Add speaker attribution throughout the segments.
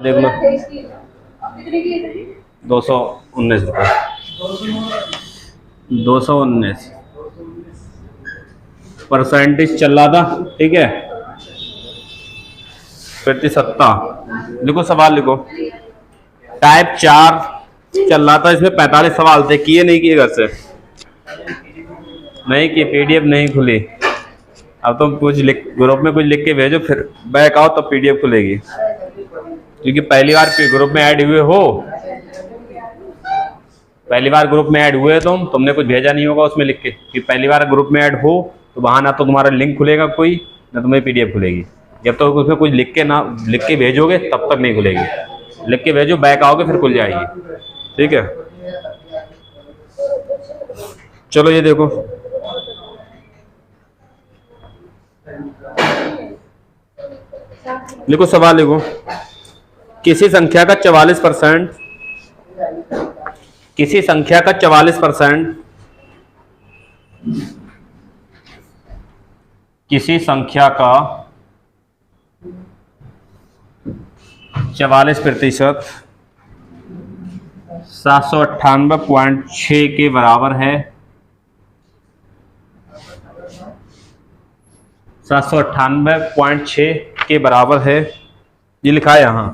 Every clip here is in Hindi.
Speaker 1: देख लो 219 रुपये 219 परसेंटेज चल रहा था, ठीक है। प्रतिशतता लिखो, सवाल लिखो। टाइप 4 चल रहा था, इसमें 45 सवाल थे, किए नहीं किए घर से? नहीं किए, पीडीएफ नहीं खुली। अब तुम कुछ लिख, ग्रुप में कुछ लिख के भेजो, फिर बैक आओ तब पीडीएफ खुलेगी, क्योंकि पहली बार ग्रुप में ऐड हुए हो, पहली बार ग्रुप में ऐड हुए तुमने कुछ भेजा नहीं होगा उसमें लिख के, कि पहली बार ग्रुप में ऐड हो तो वहाँ ना तो तुम्हारा लिंक खुलेगा कोई, ना तुम्हें पीडीएफ खुलेगी। जब तक तो उसमें कुछ लिख के भेजोगे तब तक नहीं खुलेगी। लिख के भेजो, बैक आओगे फिर खुल जाएगी, ठीक है। चलो ये देखो, लिखो सवाल लिखो। किसी संख्या का 44%, किसी संख्या का 44%, किसी संख्या का 44% 798.6 के बराबर है, 798.6 के बराबर है, ये लिखा है यहां।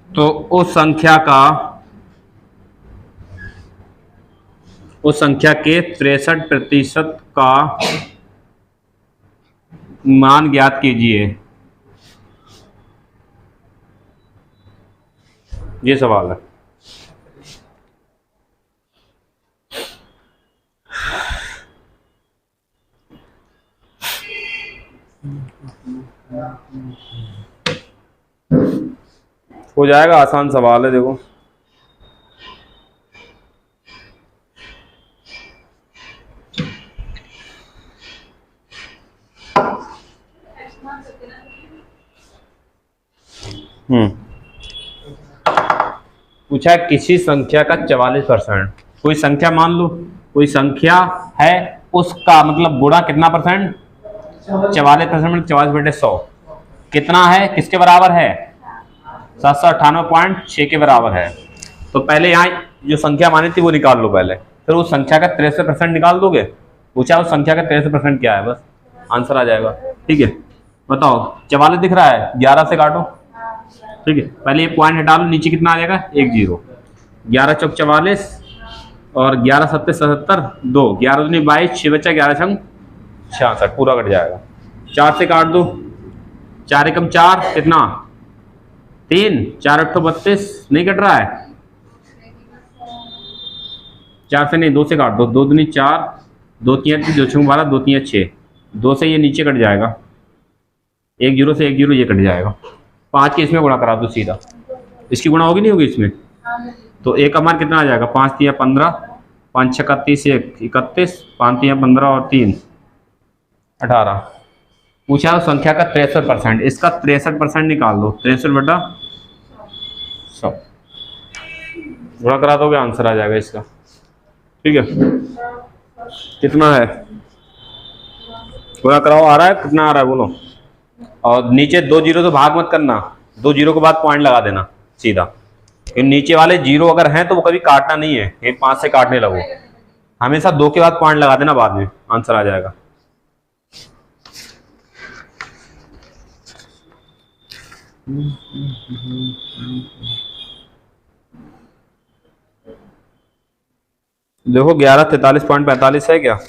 Speaker 1: तो उस संख्या के 63% का मान ज्ञात कीजिए, ये सवाल है। हो जाएगा, आसान सवाल है, देखो। पूछा है किसी संख्या का 44%, कोई संख्या मान लो, कोई संख्या है, उसका मतलब गुणा कितना परसेंट? 44%, 44/100 कितना है, किसके बराबर है? 798.6 के बराबर है। तो पहले यहाँ जो संख्या मानी थी वो निकाल लो पहले, फिर उस संख्या का 63% निकाल दोगे। पूछा उस संख्या का 63% क्या है, बस आंसर आ जाएगा, ठीक है। बताओ, 44 दिख रहा है, 11 से काटो, ठीक है। पहले ये पॉइंट हटा लो, नीचे कितना आ जाएगा? 1 0, 11 चौक 44 और 11 सत्ते 77, 2 11 दूनी 22, 6 बचा, 11 छंग 66, पूरा कट जाएगा। 4 से काट दो, 4 एकम 4 कितना? 3, 4 8 32, नहीं कट रहा है। 4 से नहीं, 2 से काट दो, 2 दूनी 4, 2 3 2 6 12, 2 3 6, 2 से ये नीचे कट जाएगा, 1 0 से 1 0 ये कट जाएगा। 5 के इसमें गुणा करा दो सीधा, इसकी गुणा होगी नहीं होगी इसमें? तो 1 का मान कितना आ जाएगा? 5 3 15, 5 6 31, 31, 5 3 15 और 3 18। पूछा है संख्या का 63%, इसका 63% निकाल दो, 63/100 गुणा करा दोगे, आंसर आ जाएगा इसका, ठीक है। कितना है गुणा कराओ, आ रहा है कितना आ रहा है बोलो। और नीचे 2 0 तो भाग मत करना, 2 0 के बाद पॉइंट लगा देना सीधा, क्योंकि नीचे वाले 0 अगर हैं तो वो कभी काटना नहीं है, ये 5 से काटने लगो, हमेशा 2 के बाद पॉइंट लगा देना, बाद में आंसर आ जाएगा। देखो 11 43.45 है क्या?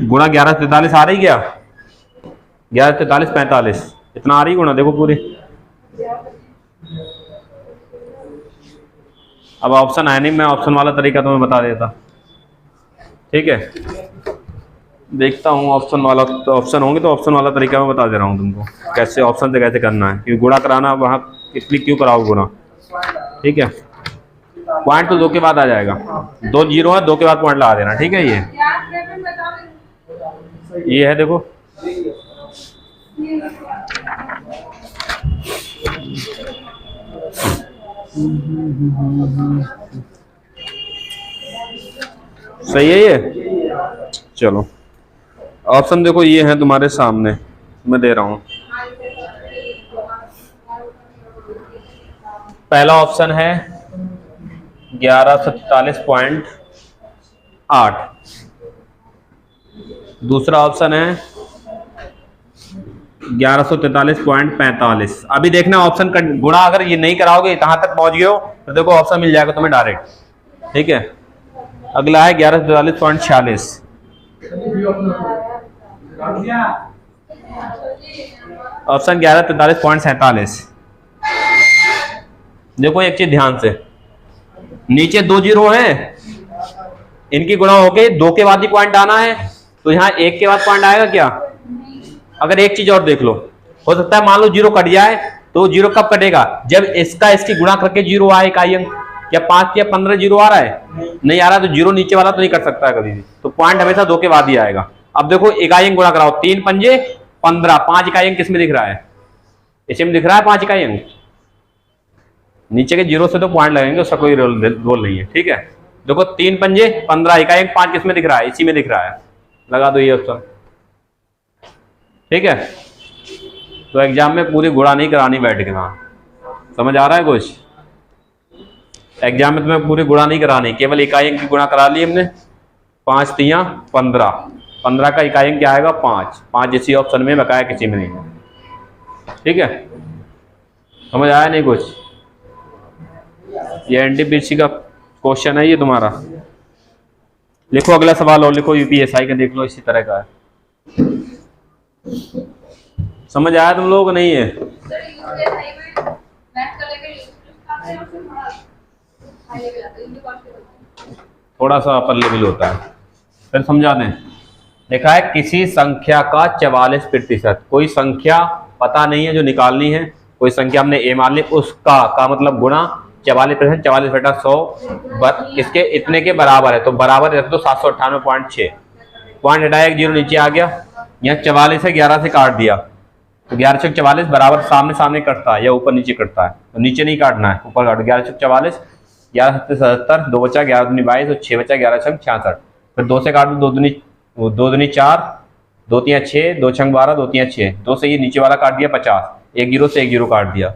Speaker 1: गुणा 11 43 आ रही क्या? 11 43 45 इतना आ रही गुणा, देखो पूरी। अब ऑप्शन है नहीं, मैं ऑप्शन वाला तरीका तुम्हें बता देता, ठीक है। देखता हूँ ऑप्शन वाला, तो ऑप्शन होंगे तो ऑप्शन वाला तरीका मैं बता दे रहा हूँ तुमको, कैसे ऑप्शन से कैसे करना है, क्योंकि गुणा कराना वहाँ इसलिए क्यों कराओ गुणा, ठीक है। पॉइंट तो 2 के बाद आ जाएगा, 2 0 है, 2 के बाद पॉइंट लगा देना, ठीक है। ये है देखो, सही है ये, चलो ऑप्शन देखो ये है तुम्हारे सामने, मैं दे रहा हूं। पहला ऑप्शन है 1143.8, दूसरा ऑप्शन है 1143.45। अभी देखना ऑप्शन का गुणा अगर ये नहीं कराओगे, कहां तक पहुंच गए हो, तो देखो ऑप्शन मिल जाएगा तुम्हें डायरेक्ट। ठीक है, अगला है 1143.46। ऑप्शन 1143.47। देखो एक चीज ध्यान से, नीचे 2 जीरो है, इनकी गुणा होके 2 के बाद ही पॉइंट आना है, तो यहाँ 1 के बाद पॉइंट आएगा क्या? अगर एक चीज और देख लो, हो सकता है मान लो 0 कट जाए, तो 0 कब कटेगा? जब इसकी गुणा करके 0 आए इकाई अंक। क्या 5 या 15 जीरो आ रहा है? नहीं आ रहा, तो 0 नीचे वाला तो नहीं कट सकता है कभी भी, तो पॉइंट हमेशा 2 के बाद ही आएगा। अब देखो इकाई अंक गुणा कराओ, 3 पंजे 15, 5 इकाई अंक किसमें दिख रहा है? इसी में दिख रहा है 5 इकाई अंक। नीचे के 0 से तो पॉइंट लगेंगे, उसका कोई रोल नहीं है। ठीक है, देखो 3 पंजे 15 इकाई अंक 5 किसमें दिख रहा है? इसी में दिख रहा है, लगा दो ये ऑप्शन। ठीक है, तो एग्जाम में पूरी गुणा नहीं करानी बैठ के, ना समझ आ रहा है कुछ? एग्जाम में तुम्हें पूरी गुणा नहीं करानी, केवल इकाई अंक की गुणा करा ली हमने। 5 तियां 15, 15 का इकाई अंक क्या आएगा? 5, 5 इसी ऑप्शन में, बकाया किसी में नहीं। ठीक है, समझ आया नहीं कुछ? ये एनटीपीसी का क्वेश्चन है ये तुम्हारा। लिखो अगला सवाल और लिखो, यूपीएसआई का देख लो, इसी तरह का है। समझ आया तुम लोगों को? नहीं है? थोड़ा सा अपर लेवल होता है, फिर समझा दें। देखा है किसी संख्या का 44%, कोई संख्या पता नहीं है जो निकालनी है, कोई संख्या हमने ए मान ली, उसका का मतलब गुणा 44%, 44/100 इसके इतने के बराबर है, तो बराबर रख दो 798.6। पॉइंट हटाया, एक 0 नीचे आ गया, यहाँ 44 है 11 से काट दिया, तो 11 से 44 बराबर सामने सामने कटता है या ऊपर नीचे कटता है, तो नीचे नहीं काटना है, ऊपर काटो। 11 से 44, 11 से 77, 2 बचा, 11 दूनी 22 और 6 बचा, 11 छंग 66। फिर 2 से काट दो, 2 दूनी 4, 2 तियां 6, 2 छंग 12, 2 तियां 6, 2 से ये नीचे वाला काट दिया 50, 1 0 से 1 0 काट दिया।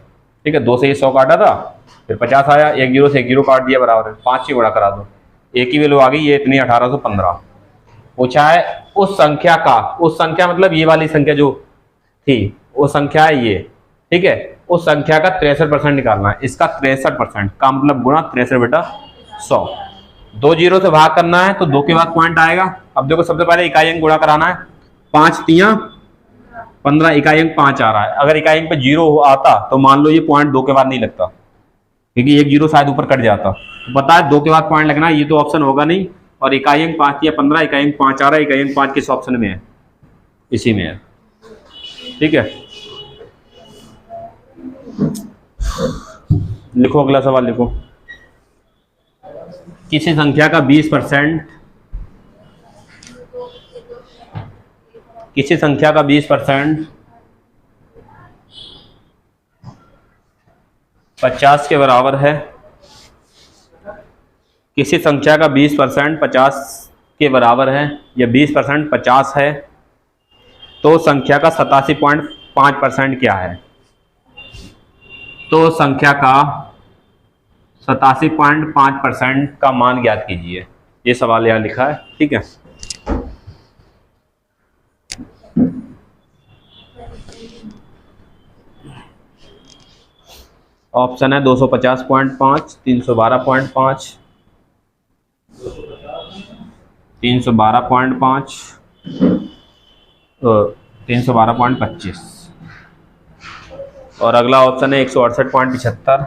Speaker 1: ठीक है, 2 से ये 100 काटा था, फिर 50 आया, 1 0 से 1 0 काट दिया, बराबर है 5 से गुणा करा दो, एक ही वैल्यू आ गई, ये इतनी 1815। पूछा है उस संख्या का, उस संख्या मतलब ये वाली संख्या जो थी वो संख्या है ये। ठीक है, उस संख्या का 63% निकालना है, इसका 63% का मतलब गुणा 63/100। 2 जीरो से भाग करना है, तो 2 के बाद पॉइंट आएगा। अब देखो सबसे पहले इकाई अंक गुणा कराना है, 5 तियां 15, इकाई अंक 5 आ रहा है। अगर इकाई अंक पे 0 आता तो मान लो ये पॉइंट 2 के बाद नहीं लगता, क्योंकि 1 0 शायद ऊपर कट जाता। तो पता है 2 के बाद पॉइंट लगना है, ये तो ऑप्शन होगा नहीं। और इकाई अंक 5 या 15, इकाई अंक 5 आ रहा है, इकाई अंक 5 किस ऑप्शन में है? इसी में है। ठीक है, लिखो अगला सवाल लिखो। किसी संख्या का 20%, किसी संख्या का 20% 50 के बराबर है, किसी संख्या का 20% 50 के बराबर है, या 20% 50 है, तो संख्या का 87.5% क्या है? तो संख्या का 87.5% का मान ज्ञात कीजिए, ये सवाल यहाँ लिखा है। ठीक है, ऑप्शन है 250.5, 312.5, 312.5, 312.25 और अगला ऑप्शन है 168.75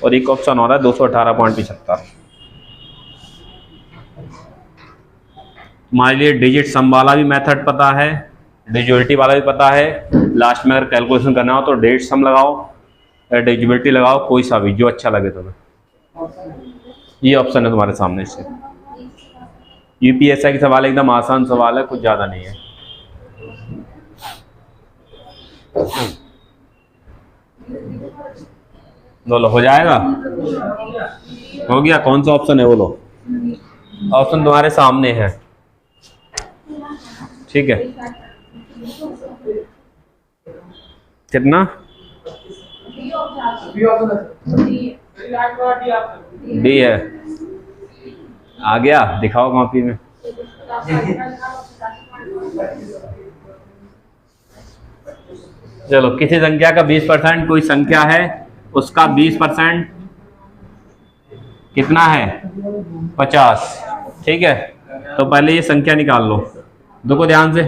Speaker 1: और एक ऑप्शन हो रहा है 218.75। हमारे लिए डिजिट सम वाला भी मेथड पता है, डिविजिबिलिटी वाला भी पता है। लास्ट में अगर कैलकुलेशन करना हो तो डिजिट सम लगाओ या डिविजिबिलिटी लगाओ, कोई सा भी जो अच्छा लगे तुम्हें। ये ऑप्शन है तुम्हारे सामने से। यूपीएससी की सवाल एकदम आसान सवाल है, कुछ ज़्यादा नहीं है। बोलो हो जाएगा? हो गया? कौन सा ऑप्शन है बोलो? ऑप्शन तुम्हारे सामने है, ठीक है। कितना डी है? आ गया, दिखाओ कॉपी में। चलो, किसी संख्या का 20%, कोई संख्या है उसका 20% कितना है? 50, ठीक है। तो पहले ये संख्या निकाल लो, देखो ध्यान से।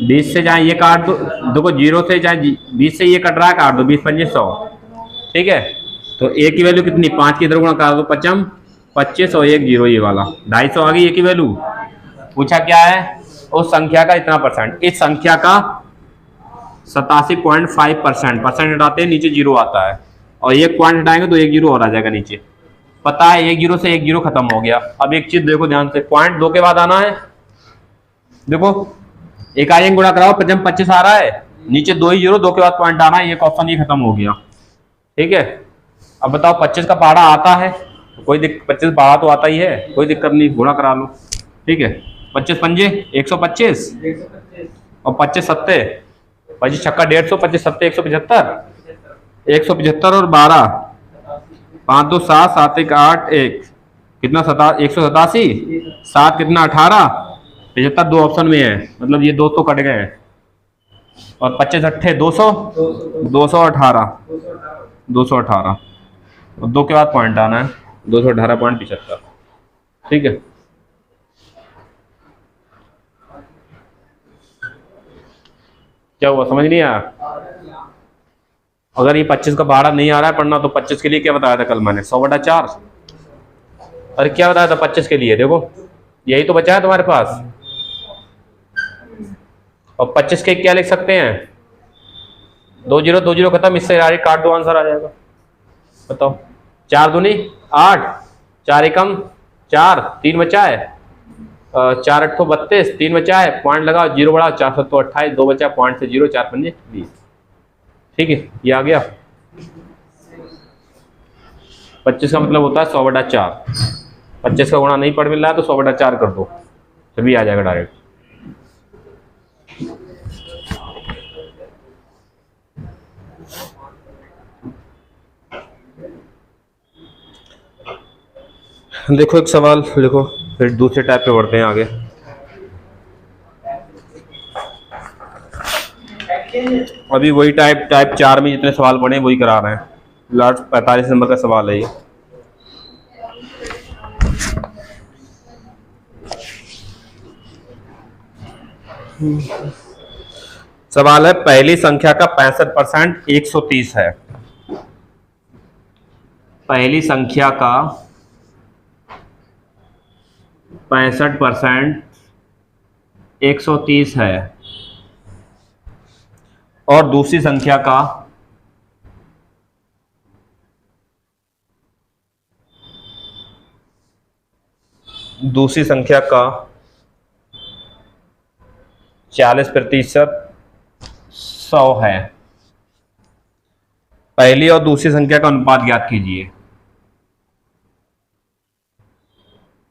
Speaker 1: 20 से चाहे ये काट दो, देखो 0 से चाहे 20 से ये कट रहा है, काट दो, 20 25 100, ठीक है। तो ए की वैल्यू कितनी? 5 की इधर गुणा कर दो, 55 25 और 1 0, ये वाला 250 आ गई ए की वैल्यू। पूछा क्या है? उस संख्या का इतना परसेंट, इस संख्या का 87.5%, परसेंट हटाते हैं नीचे 0 आता है, और एक पॉइंट हटाएंगे तो 1 0 और आ जाएगा नीचे। पता है 1 0 से 1 0 खत्म हो गया। अब एक चीज देखो ध्यान से, पॉइंट 2 के बाद आना है। देखो इकाई गुणा कराओ, 25 आ रहा है, नीचे 2 ही 0, 2 के बाद पॉइंट आना है, ये ऑप्शन ही खत्म हो गया, ठीक है। अब बताओ 25 का पहाड़ा आता है, कोई दिक्कत, 25 पहाड़ा तो आता ही है, कोई दिक्कत नहीं, गुणा करा लो, ठीक है। 25 पंजे 125 और 25 सत्ते 25 छक्का 150, 25 सत्ते 175, 175 और 12 5 2 7 7 1 8 1 कितना? 187, 7 कितना? 18, 75 दो ऑप्शन में है, मतलब ये 200 कट गए हैं, और 25 अट्ठे 200, 218 218 और 2 के बाद पॉइंट आना है, 218.75, ठीक है। क्या हुआ, समझ नहीं आया? अगर ये 25 का भाड़ा नहीं आ रहा है पढ़ना, तो 25 के लिए क्या बताया था कल मैंने? 100/4। अरे क्या बताया था 25 के लिए? देखो यही तो बचा है तुम्हारे पास। और 25 के क्या लिख सकते हैं? 2 0 2 0 खत्म, इससे डायरेक्ट काट दो, आंसर आ जाएगा। बताओ, 4 दूनी 8, 4 एकम 4, 3 बचा है, 4 8 32, 3 बचा है, पॉइंट लगाओ, 0 बढ़ा, 4 7 28, 2 बचा, पॉइंट से 0, 4 5 20, ठीक है। ये आ गया। 25 का मतलब होता है 100/4। 25 का गुणा नहीं पढ़ मिल रहा है तो 100/4 कर दो, तभी आ जाएगा डायरेक्ट। देखो एक सवाल लिखो, फिर दूसरे टाइप पे बढ़ते हैं आगे। अभी वही टाइप 4 में जितने सवाल पढ़े वही करा रहे हैं। लास्ट 45 नंबर का सवाल है ये। सवाल है, पहली संख्या का 65% 130 है। पहली संख्या का 65% 130 है, और दूसरी संख्या का दूसरी संख्या का 40% 100 है। पहली और दूसरी संख्या का अनुपात ज्ञात कीजिए।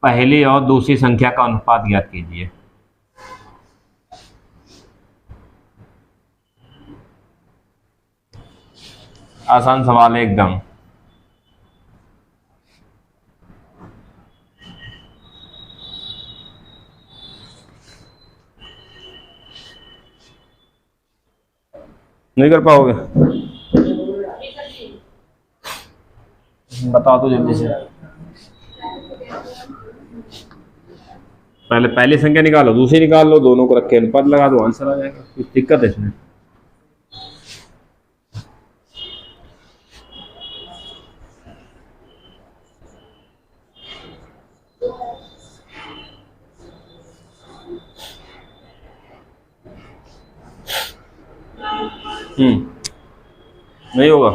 Speaker 1: पहली और दूसरी संख्या का अनुपात ज्ञात कीजिए। आसान सवाल है एकदम। नहीं कर पाओगे? बता दो जल्दी से। पहले पहली संख्या निकालो, दूसरी निकाल लो, दोनों को रख के अनुपात लगा दो, आंसर आ जाएगा। कुछ दिक्कत है इसमें? नहीं होगा।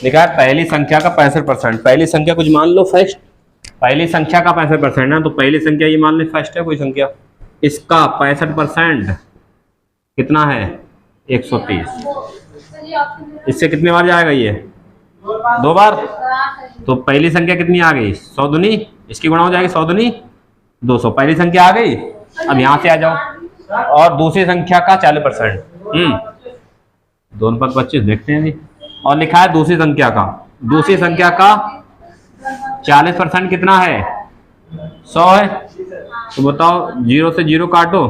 Speaker 1: लिखा है पहली संख्या का 65%। पहली संख्या कुछ मान लो फर्स्ट, पहली संख्या का 65% है, तो पहली संख्या ये मान लो फर्स्ट है कोई संख्या, इसका 65% कितना है? 130। इससे कितने बार जाएगा ये? 2 बार। तो पहली संख्या कितनी आ गई? 100 दूनी, इसकी गुणा हो जाएगी 100 दूनी 200। पहली संख्या आ गई। अब यहाँ से आ जाओ और दूसरी संख्या का 40%। 2 × 25 देखते हैं जी। और लिखा है दूसरी संख्या का, दूसरी संख्या का 40% कितना है? 100 है। तो बताओ 0 से 0 काटो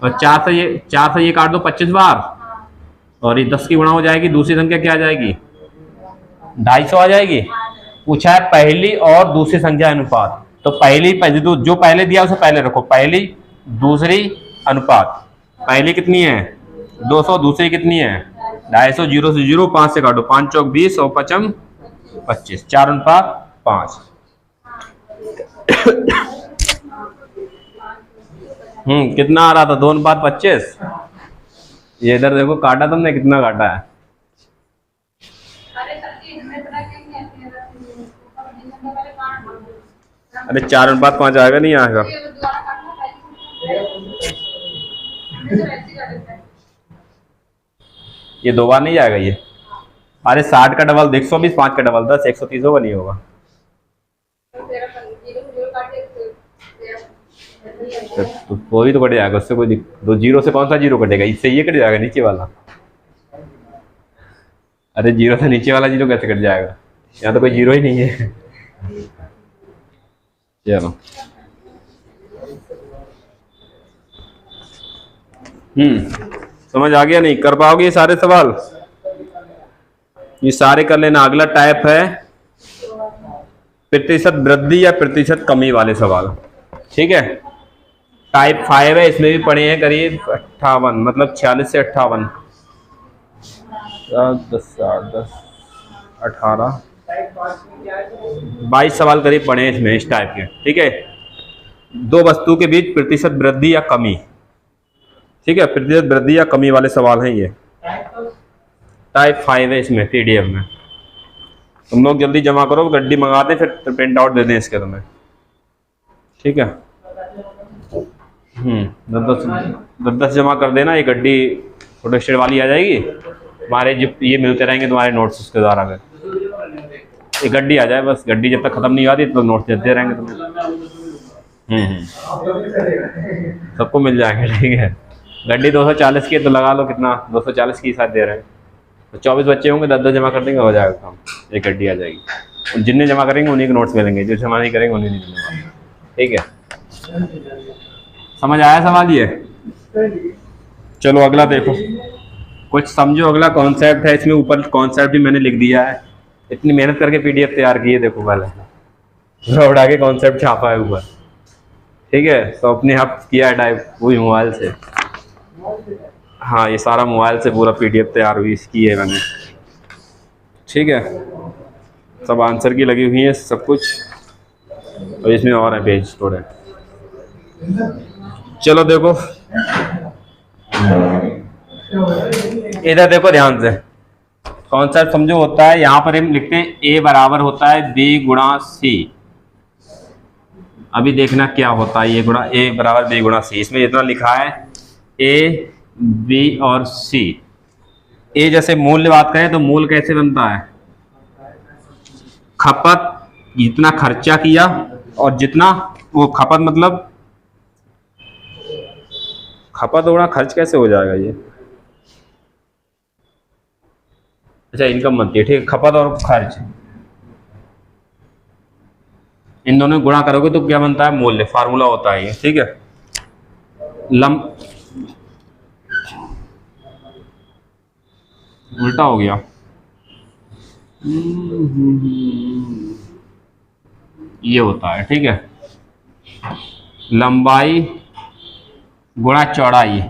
Speaker 1: और 4 से ये काट दो 25 बार, और ये 10 की गुणा हो जाएगी। दूसरी संख्या क्या आ जाएगी? 250 आ जाएगी। पूछा है पहली और दूसरी संख्या अनुपात, तो पहली जो पहले दिया उसे पहले रखो, पहली दूसरी अनुपात। पहली कितनी है? 200, दूसरी कितनी है? 250। 0 से 0, 5 से काटो, 5 चौक 20 और 5 25, 4:5। कितना आ रहा था? 2:25। ये इधर देखो, काटा तुमने, कितना काटा है? अरे 4:5 आएगा, नहीं आएगा? ये 2 बार नहीं जाएगा ये। अरे 60 का डबल 120, 5 का डबल 10, 130 होगा, नहीं होगा? तो वो भी तो कट जाएगा उससे, कोई दो 0 से कौन सा 0 कटेगा? इससे ये कट जाएगा, नीचे वाला। अरे 0 से नीचे वाला 0 कैसे कट जाएगा? यहाँ तो कोई 0 ही नहीं है। चलो समझ आ गया? नहीं कर पाओगे ये सारे सवाल? ये सारे कर लेना। अगला टाइप है प्रतिशत वृद्धि या प्रतिशत कमी वाले सवाल। ठीक है, टाइप 5 है। इसमें भी पढ़े हैं करीब 58, मतलब 46 से 58, 10 18 22 सवाल करीब पढ़े हैं इसमें, इस टाइप के। ठीक है, दो वस्तु के बीच प्रतिशत वृद्धि या कमी। ठीक है, प्रतिशत वृद्धि या कमी वाले सवाल हैं ये। टाइप 5 है इसमें, पीडीएफ में। तुम लोग जल्दी जमा करो, गड्डी मंगाते फिर प्रिंट आउट दे दें इसके तुम्हें। ठीक है, 10 जमा कर देना। ये गड्डी फोटो स्टेट वाली आ जाएगी, हमारे ये मिलते रहेंगे तुम्हारे नोट्स उसके द्वारा। फिर ये गड्डी आ जाए बस, गड्डी जब तक खत्म नहीं आती तो नोट्स देते रहेंगे तुम्हें। सबको मिल जाएंगे। ठीक है, गड्डी 240 की है तो लगा लो कितना, 240 की साथ दे रहे हैं। तो 24 बच्चे होंगे, 10 जमा कर देंगे, हो जाएगा काम। एक गड्डी आ जाएगी। जितने जमा करेंगे उन्हीं के नोट्स मिलेंगे, जो जमा नहीं करेंगे उन्हीं नहीं मिलेंगे। ठीक है, समझ आया सवाल ये? चलो अगला देखो, कुछ समझो। अगला कॉन्सेप्ट है, इसमें ऊपर कॉन्सेप्ट भी मैंने लिख दिया है। इतनी मेहनत करके पीडीएफ तैयार की है, देखो पहले पूरा उड़ा के कॉन्सेप्ट छापा है ऊपर। ठीक है, तो अपने आप किया है टाइप वही मोबाइल से। हाँ, ये सारा मोबाइल से पूरा पीडीएफ तैयार हुई की है मैंने। ठीक है, सब आंसर की लगी हुई है सब कुछ, और इसमें और है पेज थोड़े। चलो देखो इधर देखो ध्यान से, कॉन्सेप्ट समझो। होता है यहाँ पर हम लिखते हैं ए बराबर होता है बी गुणा सी। अभी देखना क्या होता है ये गुणा, ए बराबर बी गुणा सी। इसमें इतना लिखा है ए बी और सी। ए जैसे मूल्य बात करें तो मूल कैसे बनता है? खपत, जितना खर्चा किया और जितना वो खपत, मतलब खपत होना खर्च कैसे हो जाएगा ये? अच्छा, इनकम बनती है। ठीक है, खपत और खर्च इन दोनों गुणा करोगे तो क्या बनता है? मूल्य। फार्मूला होता है ये। ठीक है, उल्टा हो गया। ये होता है। ठीक है, लंबाई गुणा चौड़ाई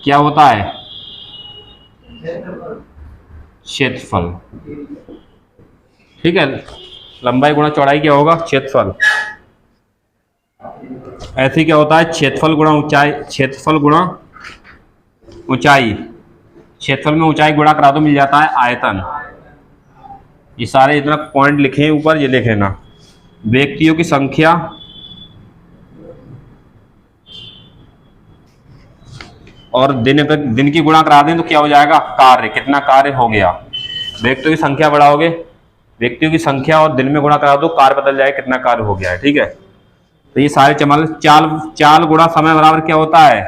Speaker 1: क्या होता है? क्षेत्रफल। ठीक है, लंबाई गुणा चौड़ाई क्या होगा? क्षेत्रफल। ऐसे क्या होता है? क्षेत्रफल गुणा ऊंचाई। क्षेत्रफल गुणा ऊंचाई। क्षेत्रफल में ऊंचाई गुणा करा दो, मिल जाता है आयतन। ये सारे इतना पॉइंट लिखे हैं ऊपर, ये लिख लेना। व्यक्तियों की संख्या और दिन की गुणा करा दें तो क्या हो जाएगा? कार्य। कितना कार्य हो गया? व्यक्तियों की संख्या बढ़ाओगे, व्यक्तियों की संख्या और दिन में गुणा करा दो, कार्य बदल जाए, कितना कार्य हो गया है। ठीक है, तो ये सारे चमाल चाल चाल गुणा समय बराबर क्या होता है,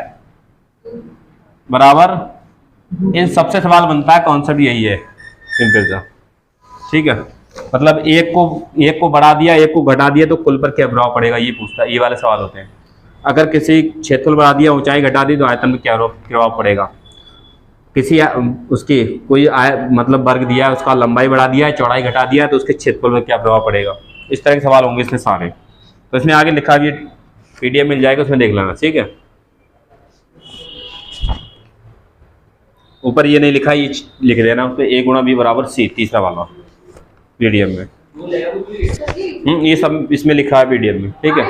Speaker 1: बराबर इन सबसे सवाल बनता है, कॉन्सेप्ट यही है सिंपल सा। ठीक है, मतलब एक को बढ़ा दिया, एक को घटा दिया तो कुल पर क्या प्रभाव पड़ेगा, ये पूछता है, ये वाले सवाल होते हैं। अगर किसी क्षेत्रफल बढ़ा दिया, ऊंचाई घटा दी तो आयतन में क्या प्रभाव पड़ेगा। किसी उसकी कोई मतलब वर्ग दिया है, उसका लंबाई बढ़ा दिया है, चौड़ाई घटा दिया है तो उसके क्षेत्रफल में क्या प्रभाव पड़ेगा। इस तरह के सवाल होंगे इसमें सारे। तो इसमें आगे लिखा है, PDF मिल जाएगा, उसमें देख लेना। ठीक है, ऊपर ये नहीं लिखा, ये लिख देना उस पर, A गुणा B बराबर C, तीसरा वाला PDF में। ये सब इसमें लिखा है PDF में। ठीक है,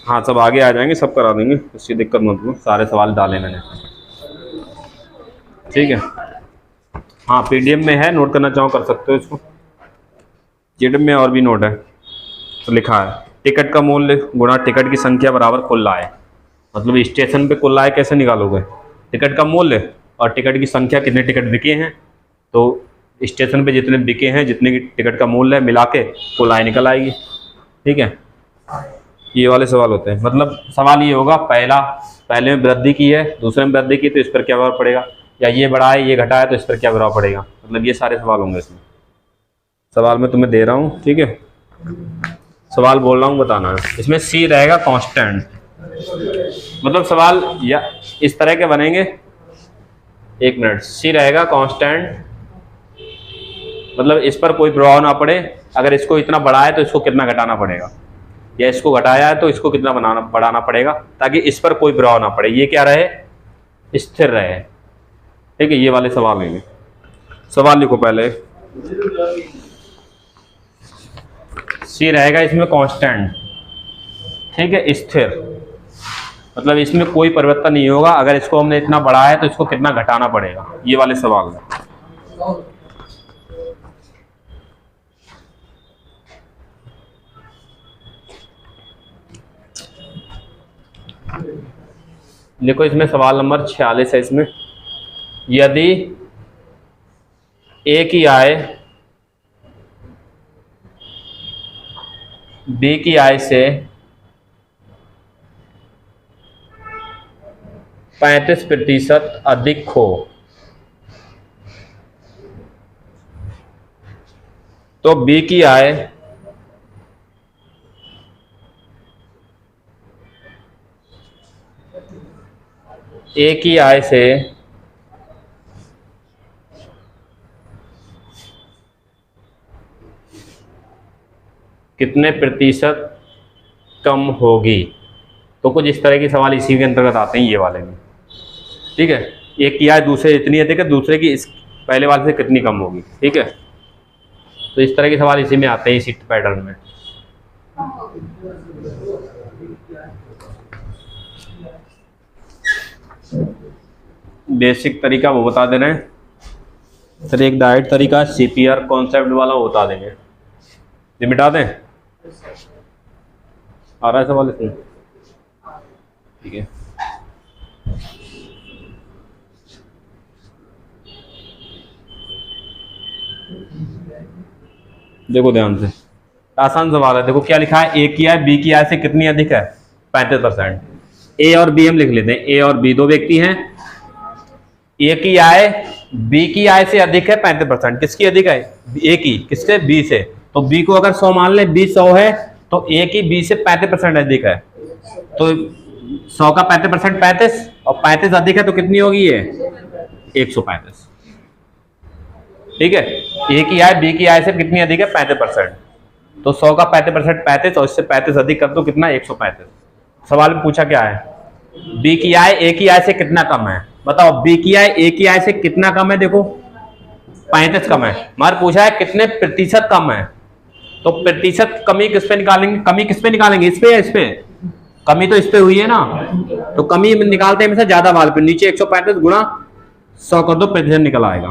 Speaker 1: हाँ सब आगे आ जाएंगे, सब करा देंगे, उसकी दिक्कत मत लो, सारे सवाल डाले मैंने। ठीक है, हाँ PDF में है, नोट करना चाहो कर सकते हो इसको, PDF में और भी नोट है। तो लिखा है टिकट का मूल्य गुणा टिकट की संख्या बराबर कुल आय। मतलब स्टेशन पे कुल आय कैसे निकालोगे, टिकट का मूल्य और टिकट की संख्या, कितने टिकट बिके हैं, तो स्टेशन पे जितने बिके हैं, जितने की टिकट का मूल्य है, मिला के कुल आय निकल आएगी। ठीक है, ये वाले सवाल होते हैं। मतलब सवाल ये होगा, पहले में वृद्धि की है, दूसरे में वृद्धि की, तो इस पर क्या प्रभाव पड़ेगा, या ये बढ़ा है ये घटा है तो इस पर क्या प्रभाव पड़ेगा। मतलब ये सारे सवाल होंगे इसमें। सवाल मैं तुम्हें दे रहा हूँ, ठीक है, सवाल बोल रहा हूँ, बताना है। इसमें C रहेगा कांस्टेंट, मतलब सवाल या इस तरह के बनेंगे। एक मिनट, C रहेगा कांस्टेंट, मतलब इस पर कोई प्रभाव ना पड़े। अगर इसको इतना बढ़ाया तो इसको कितना घटाना पड़ेगा, या इसको घटाया है तो इसको कितना बढ़ाना पड़ेगा, ताकि इस पर कोई प्रभाव ना पड़े, ये क्या रहे, स्थिर रहे। ठीक है, ये वाले सवाल लेंगे। सवाल लिखो पहले। C रहेगा इसमें कांस्टेंट, ठीक है, स्थिर, मतलब इसमें कोई परिवर्तन नहीं होगा। अगर इसको हमने इतना बढ़ाया है तो इसको कितना घटाना पड़ेगा, ये वाले सवाल है। देखो इसमें सवाल नंबर 46 है। इसमें यदि A की आय B की आय से 35% अधिक हो तो B की आय A की आय से कितने प्रतिशत कम होगी। तो कुछ इस तरह के सवाल इसी के अंतर्गत आते हैं, ये वाले में। ठीक है, एक की आय दूसरे इतनी अधिक है, दूसरे की इस पहले वाले से कितनी कम होगी। ठीक है, तो इस तरह के सवाल इसी में आते हैं, इसी पैटर्न में। बेसिक तरीका वो बता दे रहे हैं, फिर एक डायरेक्ट तरीका CPR कॉन्सेप्ट वाला वो बता देंगे। ये मिटा दें, आ रहा है सवाल इसमें। ठीक है, देखो ध्यान से, आसान सवाल है। देखो क्या लिखा है, A की आय B की आय से कितनी अधिक है, 35%। A और B हम लिख लेते हैं, A और B दो व्यक्ति हैं। A की आय B की आय से अधिक है 35%। किसकी अधिक है, A की, किससे, B से। तो B को अगर 100 मान ले, B 100 है, तो A की B से 35% अधिक है। तो 100 का 35% 35, और 35 अधिक है तो कितनी होगी ये, 135। ठीक है, A की आय B की आय से कितनी अधिक है, 35%। तो 100 का 35% 35, और इससे 35 अधिक कर दो, कितना, 135। सवाल में पूछा क्या है, B की आय A की आय से कितना कम है। बताओ, B की आय A की आय से कितना कम है, देखो 35 कम है, मगर पूछा है कितने प्रतिशत कम है। तो प्रतिशत कमी किस पे निकालेंगे, कमी किस पे निकालेंगे, इस पे या इस पे, कमी तो इस पे हुई है ना, तो कमी निकालते हैं हमेशा ज्यादा वाले पे, नीचे 135 गुणा 100 कर दो, प्रतिशत निकल आएगा,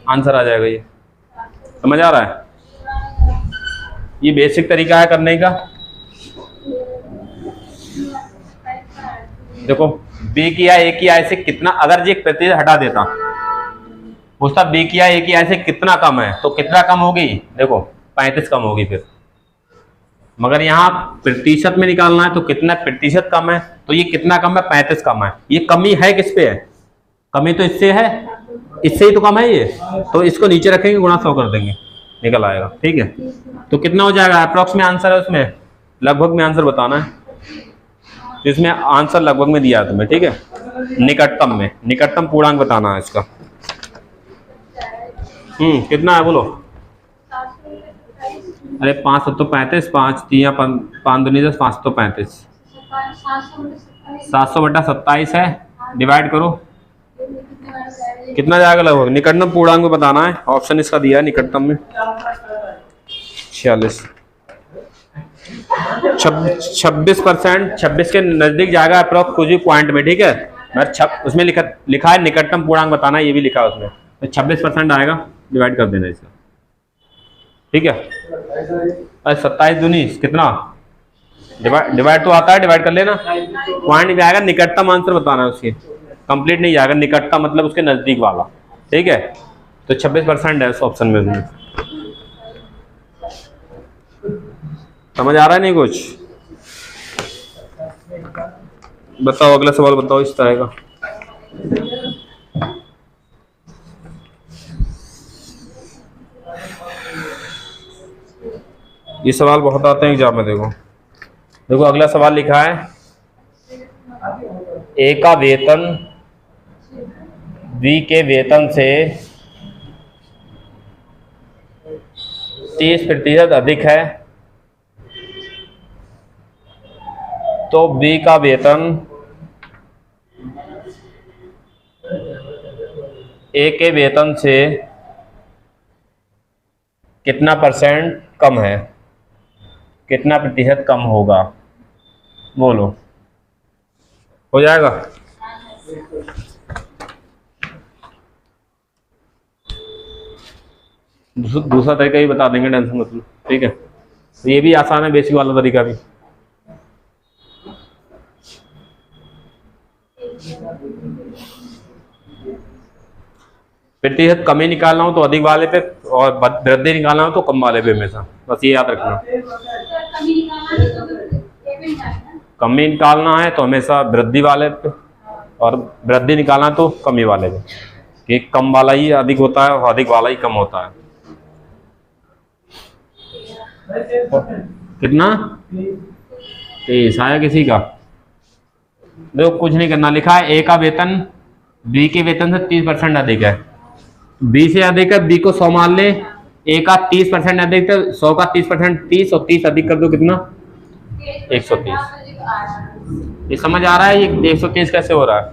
Speaker 1: आंसर आ जाएगा। ये समझ आ रहा है, ये बेसिक तरीका है करने का। देखो बी किया ए की आई से कितना, अगर ये प्रतिशत हटा देता, पूछता बी किया ए की आई से कितना कम है, तो कितना कम होगी, देखो 35 कम होगी फिर। मगर यहाँ प्रतिशत में निकालना है तो कितना प्रतिशत कम है, तो ये कितना कम है, 35 कम है। ये कमी है किस पे है, कमी तो इससे है, इससे ही तो कम है ये, तो इसको नीचे रखेंगे, गुणा 100 कर देंगे, निकल आएगा। ठीक है, तो कितना हो जाएगा, अप्रोक्स में आंसर है उसमें, लगभग में आंसर बताना है, तो इसमें आंसर लगभग में दिया है तुम्हें। ठीक है, निकटतम में, निकटतम पूर्णांक बताना है इसका। कितना है बोलो। अरे 5 7 35, 5 3 5 दूनी 10, 5 तो 35, 700/27 है, डिवाइड करो, कितना जाएगा लगभग, निकटतम पूर्णांक में बताना है, ऑप्शन इसका दिया है निकटतम में 46, 26%, 26 के नजदीक जाएगा अप्रोक्स कुछ भी पॉइंट में। ठीक है, उसमें लिखा है निकटतम पूर्णांक बताना, ये भी लिखा है उसमें, तो 26% आएगा, डिवाइड कर देना इसका। ठीक है, अरे 27 दूनी कितना, डिवाइड तो आता है, डिवाइड कर लेना, पॉइंट में आएगा, निकटतम आंसर बताना है उसकी, कंप्लीट नहीं जाएगा, निकटतम मतलब उसके नजदीक वाला। ठीक है, तो 26% है उस ऑप्शन में। समझ आ रहा है नहीं कुछ, बताओ अगला सवाल बताओ इस तरह का। ये सवाल बहुत आते हैं एग्जाम में। देखो देखो अगला सवाल लिखा है, ए का वेतन बी के वेतन से 30% अधिक है, तो बी का वेतन ए के वेतन से कितना % कम है, कितना प्रतिशत कम होगा, बोलो। हो जाएगा, दूसरा तरीका भी बता देंगे, टेंशन मत लो। ठीक है, तो ये भी आसान है, बेसिक वाला तरीका भी। प्रतिशत कमी निकालना हो तो अधिक वाले पे, और वृद्धि निकालना हो तो कम वाले पे, हमेशा बस ये याद रखना। कमी निकालना है तो हमेशा वृद्धि वाले पे, और वृद्धि निकालना तो कमी वाले पे, कि कम वाला ही अधिक होता है और अधिक वाला ही कम होता है। कितना 23 आया किसी का। देखो कुछ नहीं करना, लिखा है ए का वेतन बी के वेतन से 30% अधिक है, बी से अधिक है, बी को 100 मान ले, ए का 30% अधिक है, 100 का 30% 30, और 30 अधिक कर दो कितना 130। ये समझ आ रहा है ये 130 कैसे हो रहा है।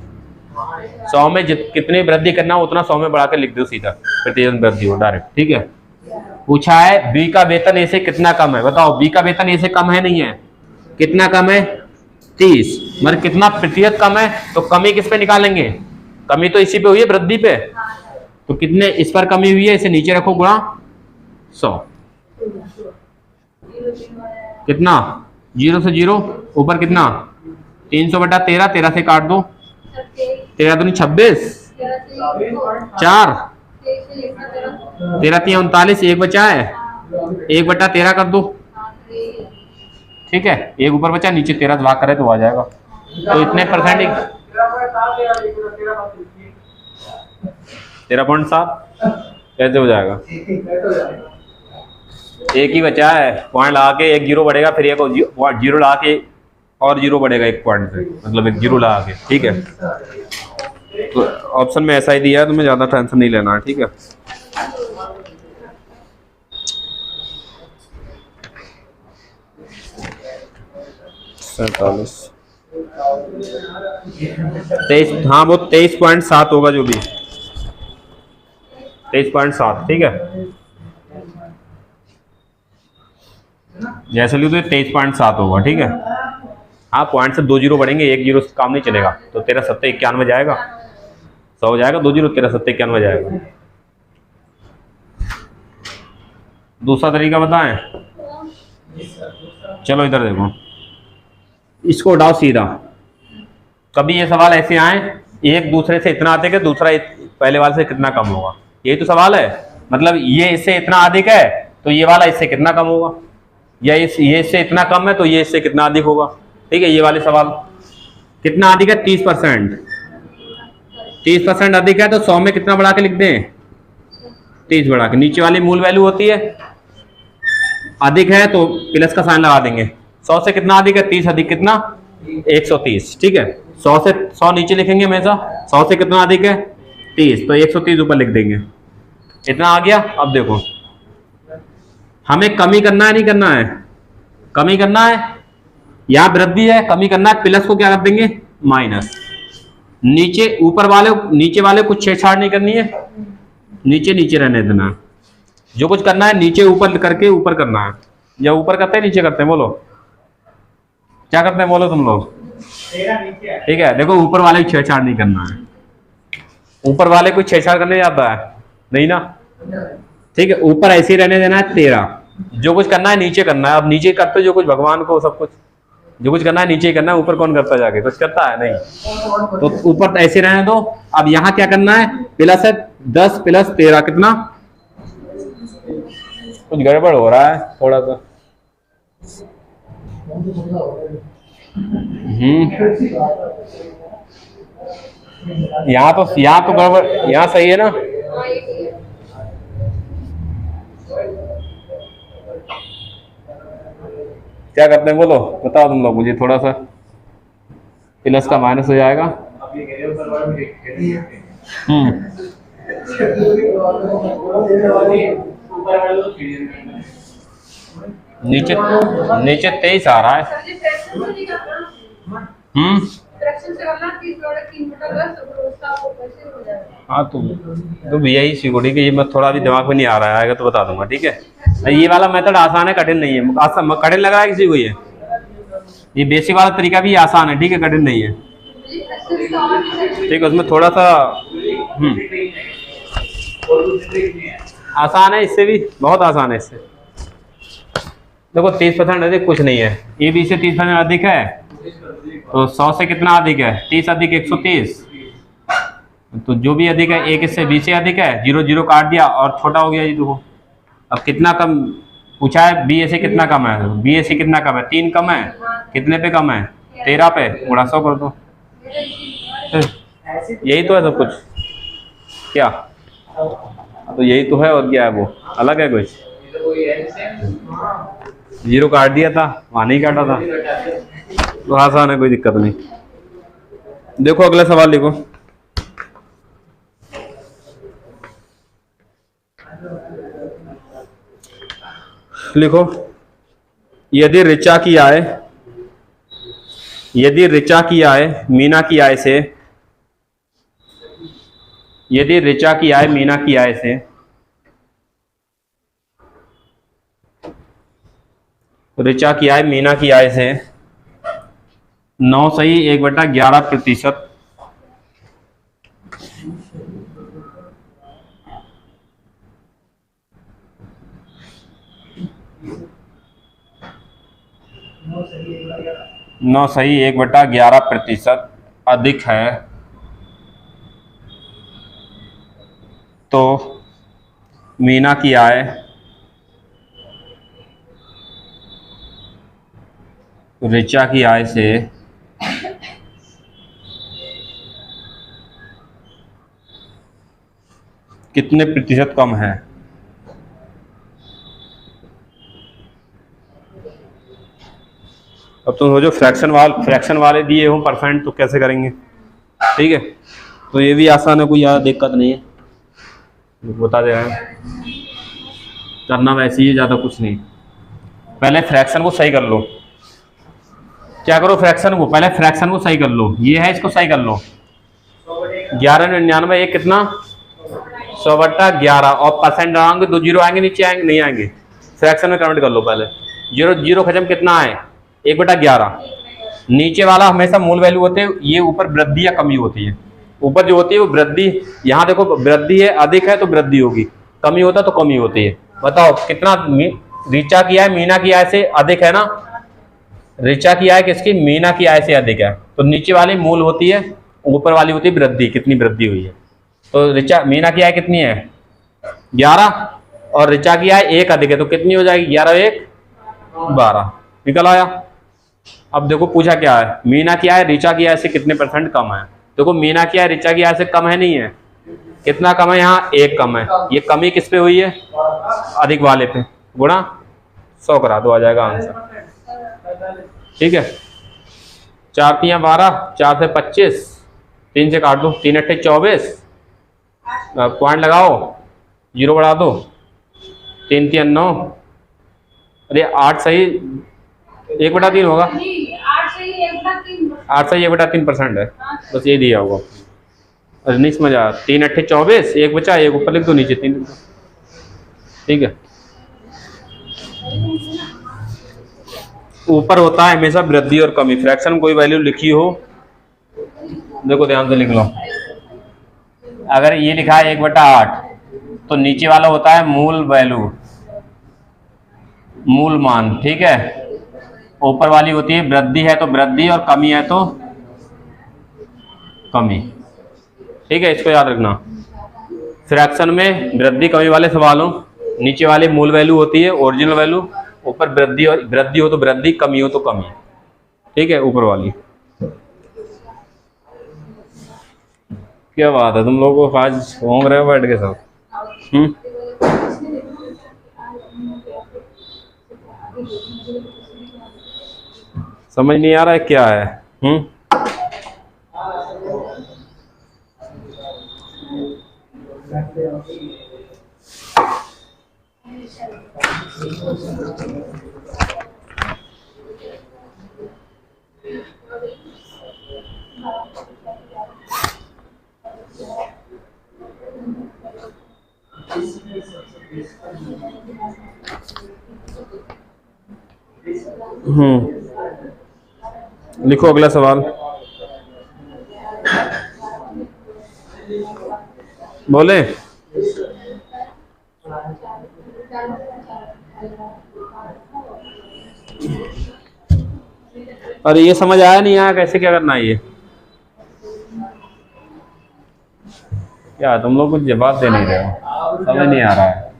Speaker 1: 100 में कितनी वृद्धि करना हो उतना 100 में बढ़ा के लिख दो, सीधा प्रतिशत वृद्धि हो डायरेक्ट। ठीक है, पूछा है बी का वेतन ए से कितना कम है, बताओ बी का वेतन ए से कम है नहीं है, कितना कम है 30, मतलब कितना प्रतिशत कम है, तो कमी किस पे निकालेंगे, कमी तो इसी पे हुई है, वृद्धि पे, तो कितने इस पर कमी हुई है, इसे नीचे रखो, गुणा 100, कितना 0 से 0, ऊपर कितना 300/13, 13 से काट दो, 13 दूनी 26, 4, 13 3 39, 1 बचा है, 1/13 कर दो। ठीक है, 1 ऊपर बचा, नीचे 13 भाग करे तो आ जाएगा, तो इतने परसेंट 13.7 कैसे हो जाएगा, एक ही बचा है, पॉइंट लगा के एक जीरो बढ़ेगा, फिर एक जीरो लगा के और जीरो बढ़ेगा एक पॉइंट से, मतलब एक जीरो लगा के। ठीक है, तो ऑप्शन में ऐसा ही दिया है, तुम्हें ज्यादा टेंशन नहीं लेना है। ठीक है, सैंतालीस 23, हाँ वो 23.7 होगा, जो भी 23.7। ठीक है, जैसे लिखो तो 23.7 होगा। ठीक है, हाँ पॉइंट से 2 जीरो बढ़ेंगे, 1 जीरो से काम नहीं चलेगा, तो 13 7 91 जाएगा, 100 हो जाएगा, 2 जीरो 13 7 91 जाएगा। दूसरा तरीका बताएं, चलो इधर देखो, इसको उठाओ सीधा, कभी ये सवाल ऐसे आए एक दूसरे से इतना अधिक है, दूसरा पहले वाले से कितना कम होगा, यही तो सवाल है। मतलब ये इससे इतना अधिक है तो ये वाला इससे कितना कम होगा, या ये इससे इतना कम है तो ये इससे कितना अधिक होगा। ठीक है, ये वाले सवाल कितना अधिक है 30%, 30% अधिक है तो 100 में कितना बढ़ा के लिख दें 30 बढ़ा के, नीचे वाली मूल वैल्यू होती है, अधिक है तो प्लस का साइन लगा देंगे। 100 से कितना अधिक है 30 अधिक कितना 130। ठीक है, 100 से 100 नीचे लिखेंगे हमेशा, 100 से कितना अधिक है 30 तो 130 ऊपर लिख देंगे। इतना आ गया। अब देखो हमें कमी करना है नहीं करना है, कमी करना है, यहां वृद्धि है, कमी करना है, प्लस को क्या कर देंगे माइनस, नीचे नीचे वाले कुछ छेड़छाड़ नहीं करनी है, नीचे नीचे रहने देना है, जो कुछ करना है नीचे ऊपर करके ऊपर करना है, या ऊपर करते हैं नीचे करते हैं, बोलो क्या करते हैं बोलो तुम लोग। ठीक है, देखो ऊपर वाले को छेड़छाड़ नहीं करना है, ऊपर वाले को छेड़छाड़ करने जाता है नहीं ना। ठीक है, ऊपर ऐसे ही रहने देना है 13, जो कुछ करना है नीचे करना है। अब नीचे करते जो कुछ भगवान को सब कुछ जो कुछ करना है नीचे ही करना है, ऊपर कौन करता जाके, कुछ करता है नहीं, तो ऊपर ऐसे रहने दो। अब यहाँ क्या करना है प्लस है 10 प्लस 13 कितना, कुछ गड़बड़ हो रहा है थोड़ा सा। यहाँ तो गड़बड़, यहाँ सही है ना। क्या करते हैं बोलो, बताओ तुम लोग मुझे, थोड़ा सा प्लस का माइनस हो जाएगा। नीचे नीचे 23 आ रहा है। हाँ तो भैया ही सिक्योरिटी के, ये मैं थोड़ा भी दिमाग में नहीं आ रहा है, आएगा तो बता दूंगा। ठीक है, ये वाला मेथड आसान है, कठिन नहीं है। कठिन लग रहा है किसी को ये बेसिक वाला तरीका भी आसान है, ठीक है, कठिन नहीं है। ठीक है, उसमें थोड़ा सा आसान है, इससे भी बहुत आसान है। इससे देखो 30% अधिक कुछ नहीं है, ए बी से 30% अधिक है तो 100 से कितना अधिक है 30 अधिक 130, तो जो भी अधिक है एक इससे बी से अधिक है, 0 0 काट दिया और छोटा हो गया। ये देखो अब कितना कम पूछा है, बी ए से कितना कम है, बी ए से कितना कम है 3 कम है, कितने पे कम है 13 पे, गुणा 100 कर दो। यही तो है सब कुछ, क्या तो यही तो है, और क्या है वो अलग है कुछ। 0 काट दिया था, वहां नहीं काटा था, तो आसान है, कोई दिक्कत नहीं। देखो अगला सवाल लिखो। लिखो, यदि ऋचा की आय मीना की आय से, यदि ऋचा की आय मीना की आय से ऋचा की आय मीना की आय से 9 सही 1/11%, नौ सही 1/11% अधिक है तो मीना की आय ऋचा की आय से कितने प्रतिशत कम है। अब तुम जो फ्रैक्शन वाले दिए हो परसेंट, तो कैसे करेंगे। ठीक है, तो ये भी आसान है, कोई ज़्यादा दिक्कत नहीं है, बता दे रहे हैं, करना वैसे ही, ज़्यादा कुछ नहीं। पहले फ्रैक्शन को सही कर लो, क्या करो पहले फ्रैक्शन को सही कर लो, ये है इसको सही कर लो। 1199 एक कितना 100/11, और परसेंट लगाओगे 2 0 आएंगे, नीचे आएंगे नहीं आएंगे, फ्रैक्शन में कन्वर्ट कर लो। पहले 0 0 खत्म, कितना है 1/11, नीचे वाला हमेशा मूल वैल्यू होते हैं, ये ऊपर वृद्धि या कमी होती है, ऊपर जो होती है वो वृद्धि, यहाँ देखो वृद्धि है, अधिक है तो वृद्धि होगी, कमी होता तो कमी होती है। बताओ कितना ऋचा की आय मीना की आय से अधिक है ना, ऋचा की आय किसकी मीना की आय से अधिक है। तो नीचे वाली मूल होती है, ऊपर वाली होती है वृद्धि, कितनी वृद्धि हुई है। तो ऋचा मीना की आय कितनी है 11 और ऋचा की आय 1 अधिक है, तो कितनी हो जाएगी 11 1 12, निकल आया। अब देखो पूछा क्या है, मीना की आय ऋचा की आय से कितने % कम है। देखो मीना की आय ऋचा की आय से कम है नहीं है, कितना कम है, यहाँ 1 कम है। ये कमी किस पे हुई है, अधिक वाले पे, गुणा 100 करा दो, आ जाएगा आंसर। ठीक है, 4 3 12, 4 से 25, 3 से काट दो, 3 8 24, पॉइंट लगाओ, 0 बढ़ा दो, 3 3 9, अरे 8 सही 1/3 होगा, 8 सही 1/3% है, बस ये दिया होगा। अरे नहीं समझ आया, 3 8 24, 1 बचा, 1 ऊपर लिख दो, नीचे 3 लिख दो। ठीक है, ऊपर होता है हमेशा वृद्धि और कमी, फ्रैक्शन कोई वैल्यू लिखी हो, देखो ध्यान से लिख लो। अगर ये लिखा है 1/8, तो नीचे वाला होता है मूल वैल्यू, मूल मान। ठीक है, ऊपर वाली होती है वृद्धि, है तो वृद्धि, और कमी है तो कमी। ठीक है, इसको याद रखना। फ्रैक्शन में वृद्धि कमी वाले सवालों, नीचे वाली मूल वैल्यू होती है ओरिजिनल वैल्यू, ऊपर वृद्धि, और वृद्धि हो तो वृद्धि, कमी हो तो कमी। ठीक है, ऊपर वाली। क्या बात है, तुम लोगों को आज होंग रहे हो बैठ के सब। समझ नहीं आ रहा है क्या है। लिखो अगला सवाल, बोले। अरे ये समझ आया नहीं आया, कैसे क्या करना है ये, क्या तुम लोग कुछ जवाब दे नहीं रहे हो, समझ नहीं आ रहा है।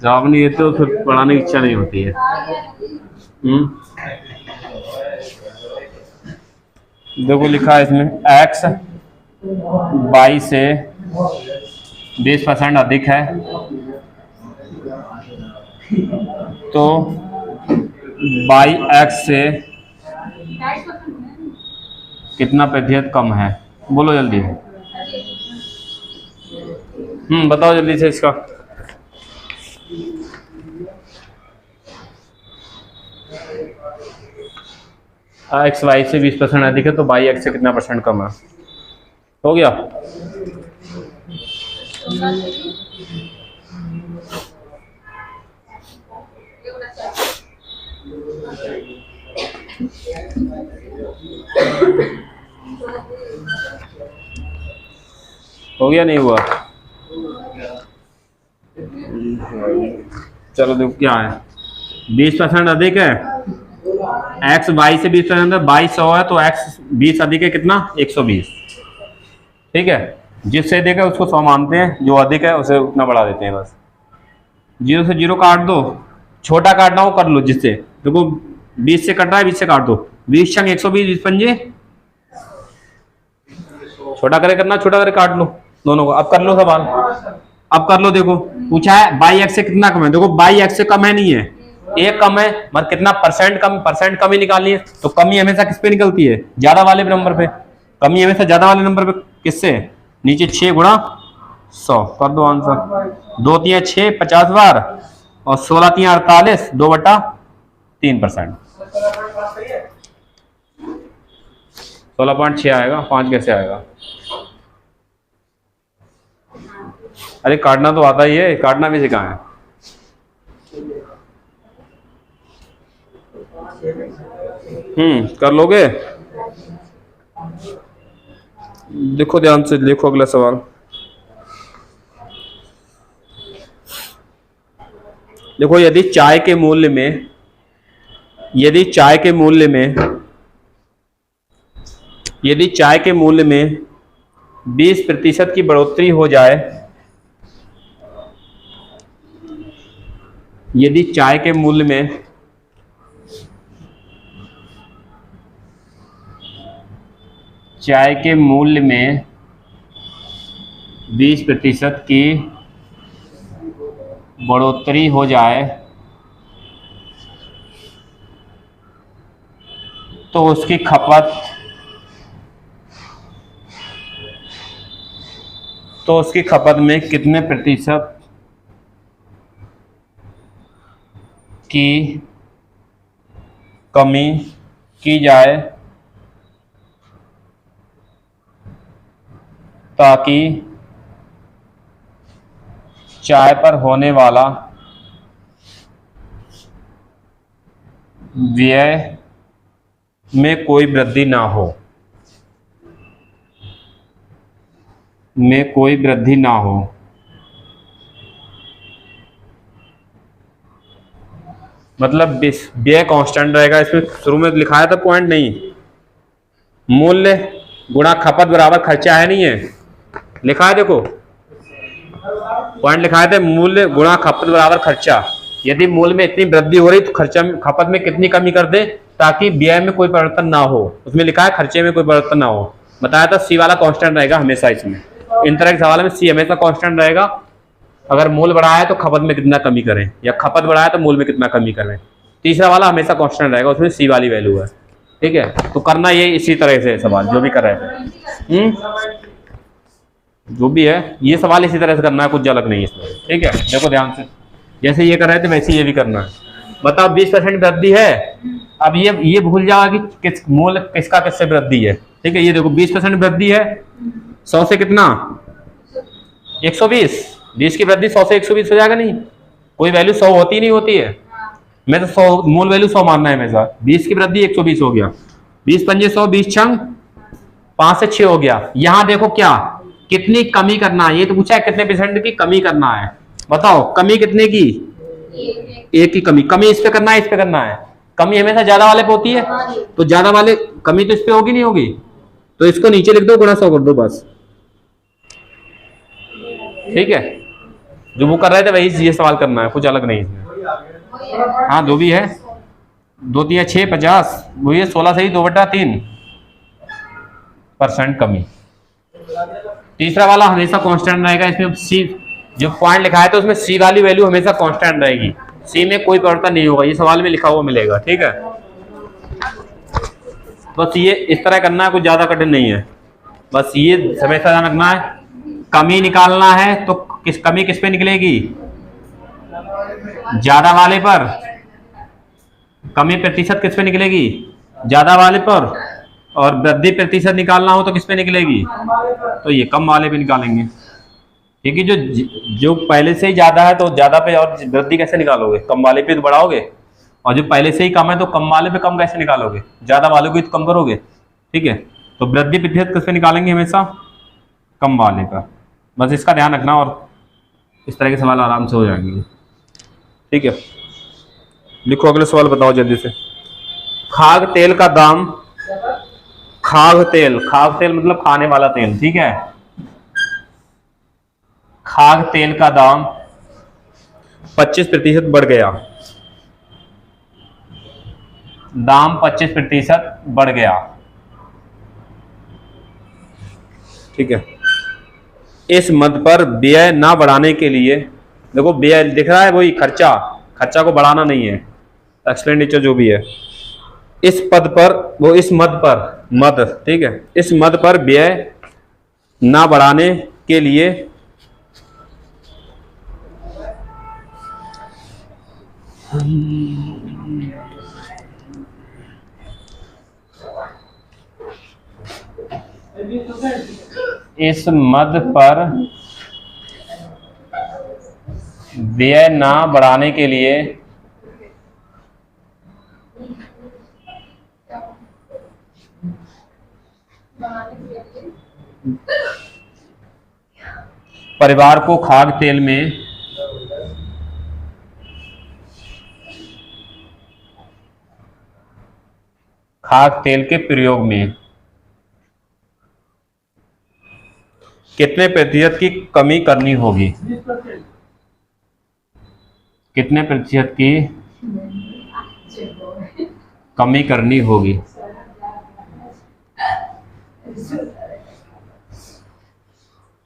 Speaker 1: जवाब नहीं देते तो फिर पढ़ाने की इच्छा नहीं होती है। देखो लिखा है इसमें, x y से 20% अधिक है, तो y x से कितना प्रतिशत कम है, बोलो जल्दी। बताओ जल्दी से इसका। एक्स वाई से 20% अधिक है, तो वाई एक्स से कितना % कम है, हो गया। हो गया नहीं हुआ, चलो देखो क्या है, 20% अधिक है, एक्स वाई से 20% है, वाई 100 है, तो एक्स 20 अधिक है कितना 120। ठीक है, जिससे अधिक है उसको 100 मानते हैं, जो अधिक है उसे उतना बढ़ा देते हैं बस। 0 से 0 काट दो, छोटा काटना हो कर लो, जिससे देखो 20 से कट रहा है, 20 से काट दो, 20 छंग 120, 20 पंजे, छोटा करे करना, छोटा करे काट लो दोनों को। अब कर लो सवाल, अब कर लो। देखो पूछा है बाई एक्स से कितना कम है, देखो बाई एक्स से कम है नहीं है, 1 कम है, मतलब कितना % कमी निकालनी है, तो कमी हमेशा किस पे निकलती है, ज्यादा वाले नंबर पे। कमी हमेशा ज्यादा वाले नंबर पे, किससे, नीचे 6 गुणा 100 कर दो आंसर। 2 3 6 50 बार, और 16 3 48, 2/3%। 16.6 आएगा, 5 कैसे आएगा। अरे काटना तो आता ही है, काटना भी सिखाए हैं। कर लोगे, देखो ध्यान से, देखो अगला सवाल। देखो यदि चाय के मूल्य में यदि चाय के मूल्य में 20% की बढ़ोतरी हो जाए, यदि चाय के मूल्य में चाय के मूल्य में 20% की बढ़ोतरी हो जाए तो उसकी खपत में कितने प्रतिशत की कमी की जाए ताकि चाय पर होने वाला व्यय में कोई वृद्धि ना हो, मतलब व्यय कांस्टेंट रहेगा। इसमें शुरू में लिखाया था पॉइंट, नहीं, मूल्य गुणा खपत बराबर खर्चा है, नहीं है लिखा है, देखो पॉइंट लिखाए थे, मूल्य गुणा खपत बराबर खर्चा। यदि मूल्य में इतनी वृद्धि हो रही तो खपत में कितनी कमी कर दे ताकि व्यय में कोई परिवर्तन ना हो। उसमें लिखा है खर्चे में कोई परिवर्तन ना हो। बताया था सी वाला कांस्टेंट रहेगा हमेशा। इसमें इन तरह के सवाल में सी हमेशा कांस्टेंट रहेगा। अगर मूल्य बढ़ा है तो खपत में कितना कमी करें, या खपत बढ़ा है तो मूल्य में कितना कमी करें। तीसरा वाला हमेशा कांस्टेंट रहेगा, उसमें सी वाली वैल्यू है। ठीक है, तो करना ये इसी तरह से सवाल जो भी कर रहे थे, जो भी है ये सवाल इसी तरह से करना है, कुछ अलग नहीं है इसमें। ठीक है, देखो ध्यान से, जैसे ये कर रहे थे वैसे ये भी करना है। बताओ 20% वृद्धि है। अब ये भूल जाओ कि मूल्य किसका किससे वृद्धि है। ठीक है, ये देखो 20% वृद्धि है, 100 से कितना 120, 20 की वृद्धि 100 से 120 हो जाएगा। नहीं, कोई वैल्यू 100 होती नहीं होती है। मैं तो 100 मूल वैल्यू 100 मानना है हमेशा। 20 की वृद्धि 120 हो गया, 20 पंजे 100, 20 छंग 5 से 6 हो गया। यहां देखो क्या कितनी कमी करना है, ये तो पूछा है कितने % की कमी करना है। बताओ कमी कितने की, 1 की कमी। कमी इस पे करना है, इस पे करना है। कमी हमेशा ज्यादा वाले पे होती है, तो ज्यादा वाले कमी तो इस पे होगी नहीं होगी, तो इसको नीचे लिख दो, गुणा 100 कर दो बस। ठीक है, जो वो कर रहे थे वही ये सवाल करना है, कुछ अलग नहीं इसमें। हाँ जो भी है, 2 3 6 50, वही है 16 सही 2/3% कमी। तीसरा वाला हमेशा कांस्टेंट रहेगा। इसमें सी जो पॉइंट लिखा है तो उसमें सी वाली वैल्यू हमेशा कांस्टेंट रहेगी, सी में कोई परिवर्तन नहीं होगा। ये सवाल में लिखा हुआ मिलेगा। ठीक है, बस ये इस तरह करना है, कुछ ज्यादा कठिन नहीं है। बस ये हमेशा ध्यान रखना है, कमी निकालना है तो कमी किस पे निकलेगी, ज्यादा वाले पर। कमी प्रतिशत किस पे निकलेगी, ज्यादा वाले पर। और वृद्धि प्रतिशत निकालना हो तो किस पे निकलेगी, तो ये कम वाले पे निकालेंगे। क्योंकि जो पहले से ही ज्यादा है तो ज्यादा पे और वृद्धि कैसे निकालोगे, कम वाले पे तो बढ़ाओगे। और जो पहले से ही कम है तो कम वाले पे कम कैसे निकालोगे, ज्यादा वाले को तो कम करोगे। ठीक है, तो वृद्धि प्रतिशत किस पे निकालेंगे, हमेशा कम वाले का। बस इसका ध्यान रखना और इस तरह के सवाल आराम से हो जाएंगे। ठीक है, लिखो अगले सवाल, बताओ जल्दी से। खाद्य तेल का दाम, खाद्य तेल मतलब खाने वाला तेल। ठीक है, खाद्य तेल का दाम 25% बढ़ गया, दाम 25% बढ़ गया। ठीक है, इस मद पर व्यय ना बढ़ाने के लिए, देखो व्यय दिख रहा है वही खर्चा को बढ़ाना नहीं है, एक्सपेंडिचर जो भी है। इस पद पर वो इस मद पर ठीक है, इस मद पर व्यय ना बढ़ाने के लिए इस मद पर व्यय ना बढ़ाने के लिए परिवार को खाद्य तेल में खाद्य तेल के प्रयोग में कितने प्रतिशत की कमी करनी होगी? कितने प्रतिशत की कमी करनी होगी?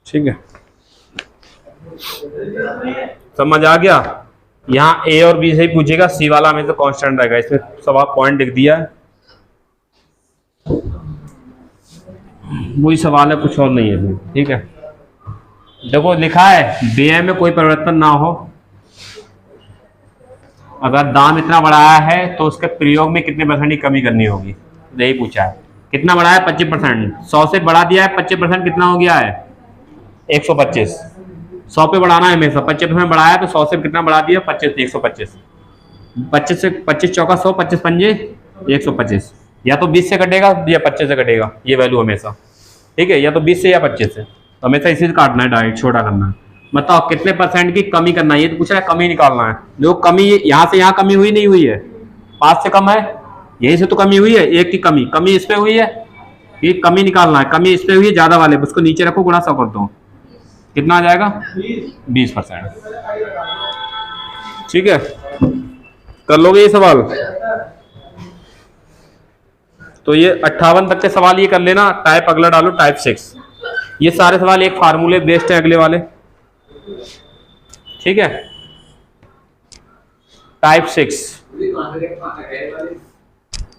Speaker 1: ठीक है, समझ आ गया? यहाँ ए और बी से ही पूछेगा, सी वाला हमें तो कांस्टेंट रहेगा। इसमें सवाल पॉइंट लिख दिया है, वही सवाल है, कुछ और नहीं है इसमें। ठीक है, देखो लिखा है व्यय में कोई परिवर्तन ना हो। अगर दाम इतना बढ़ाया है तो उसके प्रयोग में कितने परसेंट की कमी करनी होगी, यही पूछा है। कितना बढ़ाया है? 25%। 100 से बढ़ा दिया है, 25% कितना हो गया है? 125। 100 पे बढ़ाना है हमेशा, 25% बढ़ाया तो 100 से कितना बढ़ा दिया? 25 से 125। 25 से 25 चौका 100, 25 पंजे 125। या तो 20 से कटेगा या 25 से कटेगा, ये वैल्यू हमेशा। ठीक है, या तो 20 से या 25 से, तो हमेशा इसी से काटना है, डायरेक्ट छोटा करना है। बताओ कितने परसेंट की कमी करना है, ये तो पूछ रहा है, कमी निकालना है। जो कमी यहाँ से यहाँ कमी हुई नहीं हुई है, 5 से कम है, यही से तो कमी हुई है, 1 की कमी, कमी इस पे हुई है, ये कमी निकालना है। कमी इस पे हुई है ज्यादा वाले, उसको नीचे रखो, गुणा 100 कर दो, कितना आ जाएगा? 20%। ठीक है, कर लोगे ये सवाल? तो ये 58 तक के सवाल ये कर लेना। टाइप अगला डालो, टाइप 6। ये सारे सवाल एक फार्मूले बेस्ड है अगले वाले। ठीक है, टाइप 6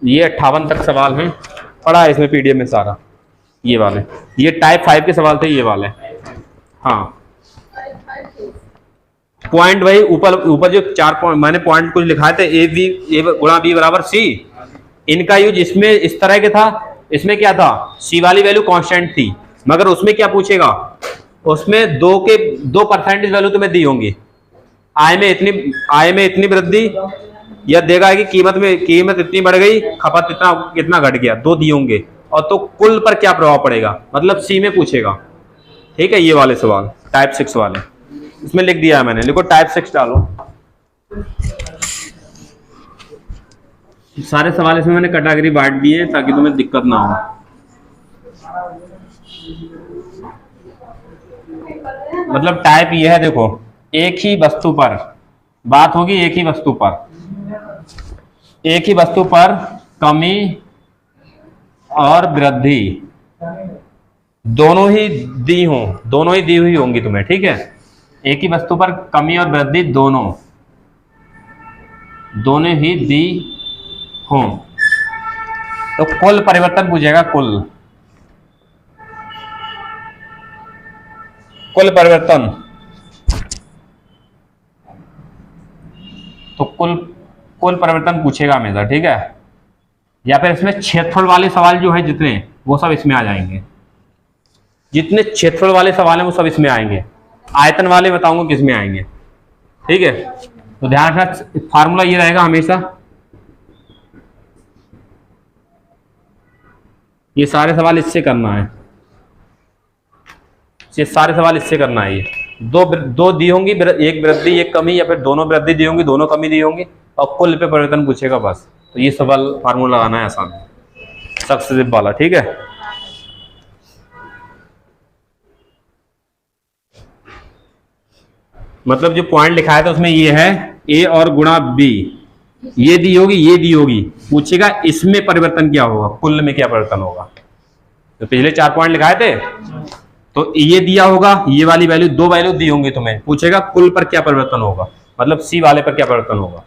Speaker 1: ये 58 तक सवाल हैं, पढ़ा है इसमें पीडीएफ में सारा। ये वाले, ये टाइप 5 के सवाल थे, ये वाले। हाँ, पॉइंट वही ऊपर ऊपर जो 4 पॉइंट मैंने पॉइंट कुछ लिखाए थे, ए बी ए गुणा बी बराबर सी। इनका यूज इसमें इस तरह के था। इसमें क्या था? सी वाली वैल्यू कांस्टेंट थी, मगर उसमें क्या पूछेगा? उसमें 2% वैल्यू तुम्हें दी होंगी। आय में इतनी वृद्धि, या देगा कि कीमत इतनी बढ़ गई, खपत कितना घट गया, 2 दिए होंगे। और तो कुल पर क्या प्रभाव पड़ेगा, मतलब सी में पूछेगा। ठीक है, ये वाले सवाल टाइप 6 वाले, इसमें लिख दिया है मैंने, लिखो टाइप 6 डालो। सारे सवाल इसमें मैंने कैटेगरी बांट दिए ताकि तुम्हें दिक्कत ना हो। मतलब टाइप ये है, देखो, एक ही वस्तु पर बात होगी, एक ही वस्तु पर कमी और वृद्धि दोनों ही दी हुई होंगी तुम्हें। ठीक है, एक ही वस्तु पर कमी और वृद्धि दोनों ही दी हो, तो कुल परिवर्तन पूछेगा। कुल परिवर्तन, तो कुल परिवर्तन पूछेगा हमेशा। ठीक है, या फिर इसमें क्षेत्रफल वाले सवाल जो है जितने, वो सब इसमें आ जाएंगे। जितने क्षेत्रफल वाले सवाल हैं वो सब इसमें आएंगे। आयतन वाले बताऊंगा किस में आएंगे। ठीक है, तो ध्यान रखना, फार्मूला ये रहेगा हमेशा। ये सारे सवाल इससे करना है, ये सारे सवाल इससे करना है। ये दो दी होंगी, एक वृद्धि एक कमी, या फिर दोनों वृद्धि दी होंगी दोनों कमी दी होंगी, और कुल पे परिवर्तन पूछेगा बस। तो ये सवाल फार्मूला लगाना है आसान, सक्सेसिव वाला। ठीक है, मतलब जो पॉइंट लिखाया था उसमें ये है, ए और गुणा बी, ये दी होगी, पूछेगा इसमें परिवर्तन क्या होगा, कुल में क्या परिवर्तन होगा। तो पिछले 4 पॉइंट लिखाए थे, तो ये दिया होगा, ये वाली वैल्यू, 2 वैल्यू दी होंगी तुम्हें, पूछेगा कुल पर क्या परिवर्तन होगा, मतलब सी वाले पर क्या परिवर्तन होगा।